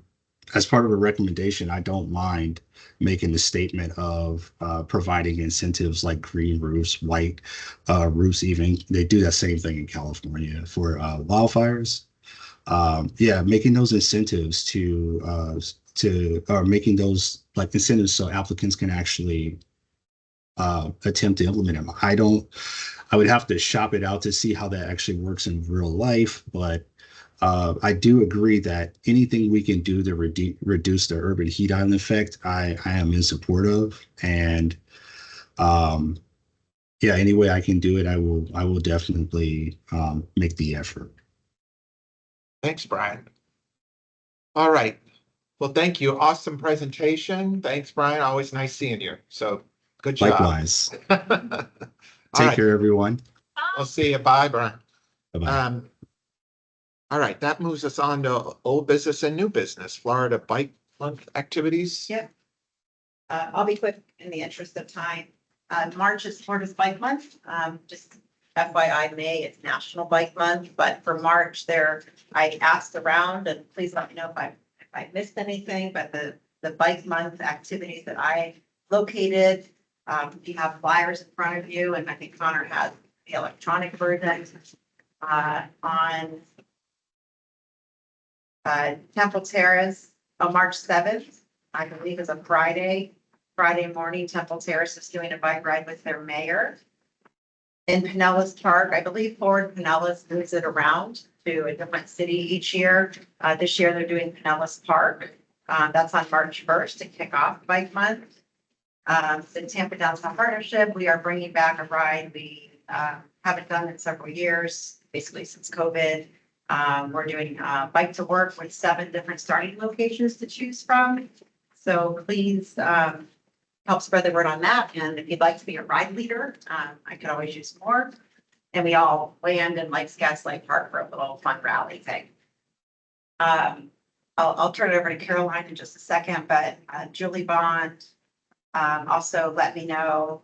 don't mind making the statement of providing incentives like green roofs, white roofs even. They do that same thing in California for wildfires. Yeah, making those incentives or making those like incentives so applicants can actually attempt to implement them. I would have to shop it out to see how that actually works in real life, but I do agree that anything we can do to reduce the urban heat island effect, I am in support of. And yeah, any way I can do it, I will definitely make the effort. Thanks, Brian. All right. Well, thank you. Awesome presentation. Thanks, Brian. Always nice seeing you. So good job. Likewise. All Take right. care, everyone. We'll see you. Bye, Brian. Bye-bye. All right, that moves us on to old business and new business, Florida Bike Month activities. Yep. I'll be quick in the interest of time. March is Florida's Bike Month. Just FYI, May, it's National Bike Month, but for March I asked around, and please let me know if I missed anything, but the Bike Month activities that I located, you have flyers in front of you, and I think Connor has the electronic version, on Temple Terrace on March 7th, I believe is a Friday morning. Temple Terrace is doing a bike ride with their mayor. In Pinellas Park, I believe Ford Pinellas moves it around to a different city each year. This year they're doing Pinellas Park. That's on March 1st to kick off Bike Month. The Tampa Downtown Partnership, we are bringing back a ride we haven't done in several years, basically since COVID. We're doing Bike to Work with 7 different starting locations to choose from. So please help spread the word on that. And if you'd like to be a ride leader, I could always use more. And we all land in like Scotts Lake Park for a little fun rally thing. I'll turn it over to Caroline in just a second, but Julie Bond also let me know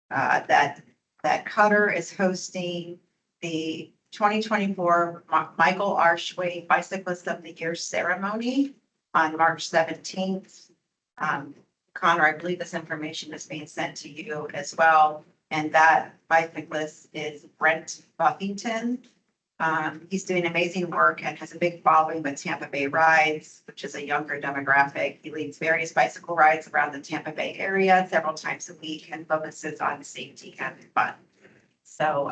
that Cutter is hosting the 2024 Michael R. Schway Bicyclist of the Year ceremony on March 17th. Connor, I believe this information is being sent to you as well. And that bicyclist is Brent Buffington. He's doing amazing work and has a big following with Tampa Bay Rides, which is a younger demographic. He leads various bicycle rides around the Tampa Bay area several times a week and focuses on safety and fun. So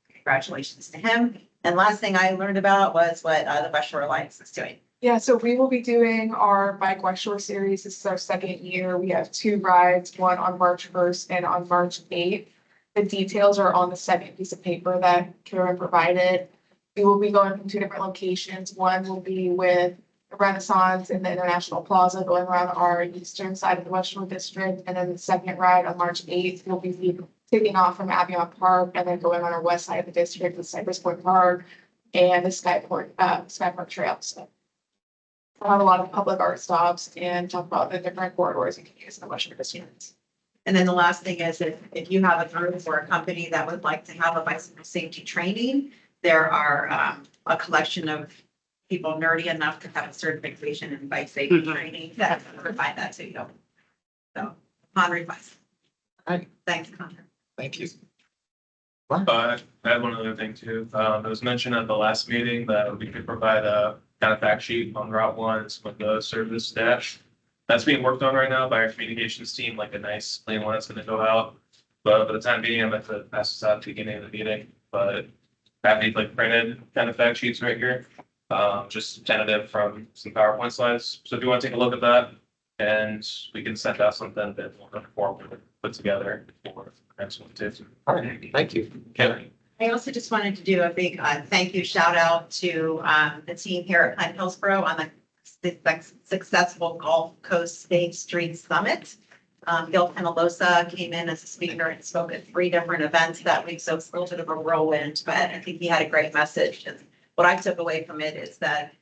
congratulations to him. And last thing I learned about was what the West Shore Alliance is doing. Yeah, so we will be doing our Bike West Shore series. This is our 2nd year. We have 2 rides, one on March 1st and on March 8th. The details are on the second piece of paper that Karen provided. We will be going from 2 different locations. One will be with the Renaissance in the International Plaza going around our eastern side of the West Shore District. And then the second ride on March 8th will be taking off from Avion Park and then going on our west side of the district with Cypress Point Park and the Sky Park Trail. So we'll have a lot of public art stops and talk about the different corridors you can use in the West Shore District. And then the last thing is if you have a group or a company that would like to have a bicycle safety training, there are a collection of people nerdy enough to have a certification in bike safety training that can provide that to you. So upon request. All right. Thanks, Connor. Thank you. I had one other thing too. It was mentioned at the last meeting that we could provide a kind of fact sheet on Route 1 with the service dash. That's being worked on right now by our communications team, like a nice plain one that's going to go out. But for the time being, I'm going to pass this out at the beginning of the meeting. But have these like printed kind of fact sheets right here. Just tentative from some PowerPoint slides. So if you want to take a look at that, and we can send out something that we'll conform put together for the next one too. All right, thank you. Karen? I also just wanted to do a big thank you shout out to the team here at Pine Hillsborough on the successful Gulf Coast State Street Summit. Bill Penalosa came in as a speaker and spoke at 3 different events that week, so it's a little bit of a whirlwind, but I think he had a great message. And what I took away from it is that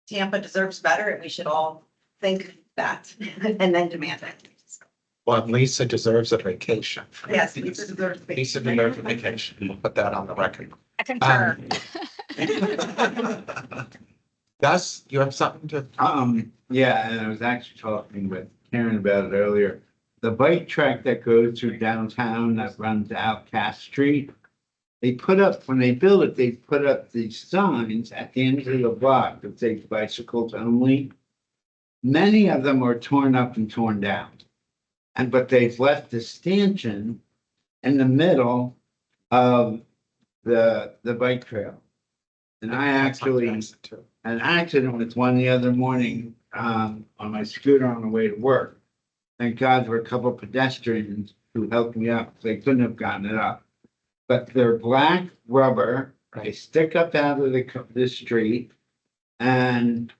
Tampa deserves better, and we should all think that and then demand it. Well, Lisa deserves a vacation. Yes, Lisa deserves a Lisa deserves a vacation. We'll put that on the record. I concur. Gus, you have something to? Yeah, and I was actually talking with Karen about it earlier. The bike track that goes through downtown that runs out Cass Street. They put up, when they built it, they put up these signs at the end of the block that say bicycles only. Many of them are torn up and torn down. But they've left the stanchion in the middle of the bike trail. And I actually had an accident with one the other morning on my scooter on the way to work. Thank God there were a couple of pedestrians who helped me up. They couldn't have gotten it up. But they're black rubber. They stick up out of the street. And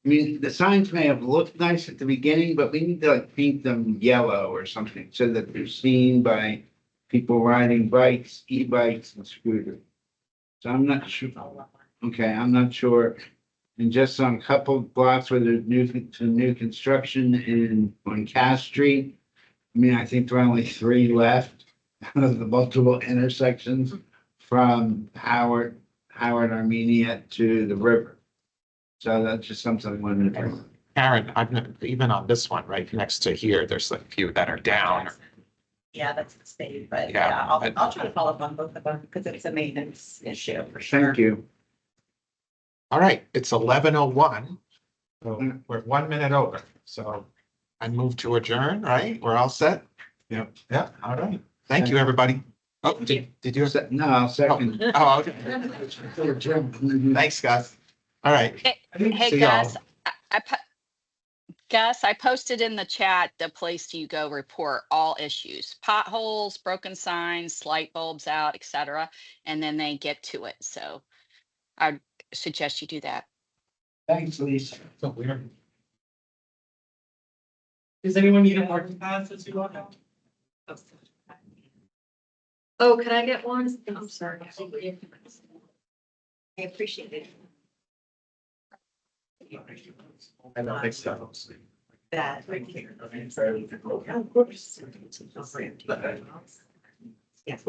I mean, the signs may have looked nice at the beginning, but we need to like paint them yellow or something so that they're seen by people riding bikes, e-bikes and scooters. So I'm not sure. Okay, I'm not sure. And just on a couple of blocks where there's new construction on Cass Street. I mean, I think there are only 3 left of the multiple intersections from Howard, Armenia to the river. So that's just something I wanted to do. Karen, even on this one, right next to here, there's a few that are down. Yeah, that's the state, but Yeah, yeah, I'll try to follow up on both of them because it's a maintenance issue for sure. Thank you. All right, it's 11:01. So we're 1 minute over. So I move to adjourn, right? We're all set? Yeah. Yeah, all right. Thank you, everybody. Oh, did you? No, I'll second. Oh, okay. Thanks, guys. All right. Hey, See y'all. Gus, Gus, I posted in the chat the place you go report all issues, potholes, broken signs, light bulbs out, etc. And then they get to it. So I suggest you do that. Thanks, Lisa. So weird. Does anyone need a parking pass as you walk out? Oh, can I get one? I'm sorry. I appreciate it. I don't think so. That right here. Of Of course. Yes.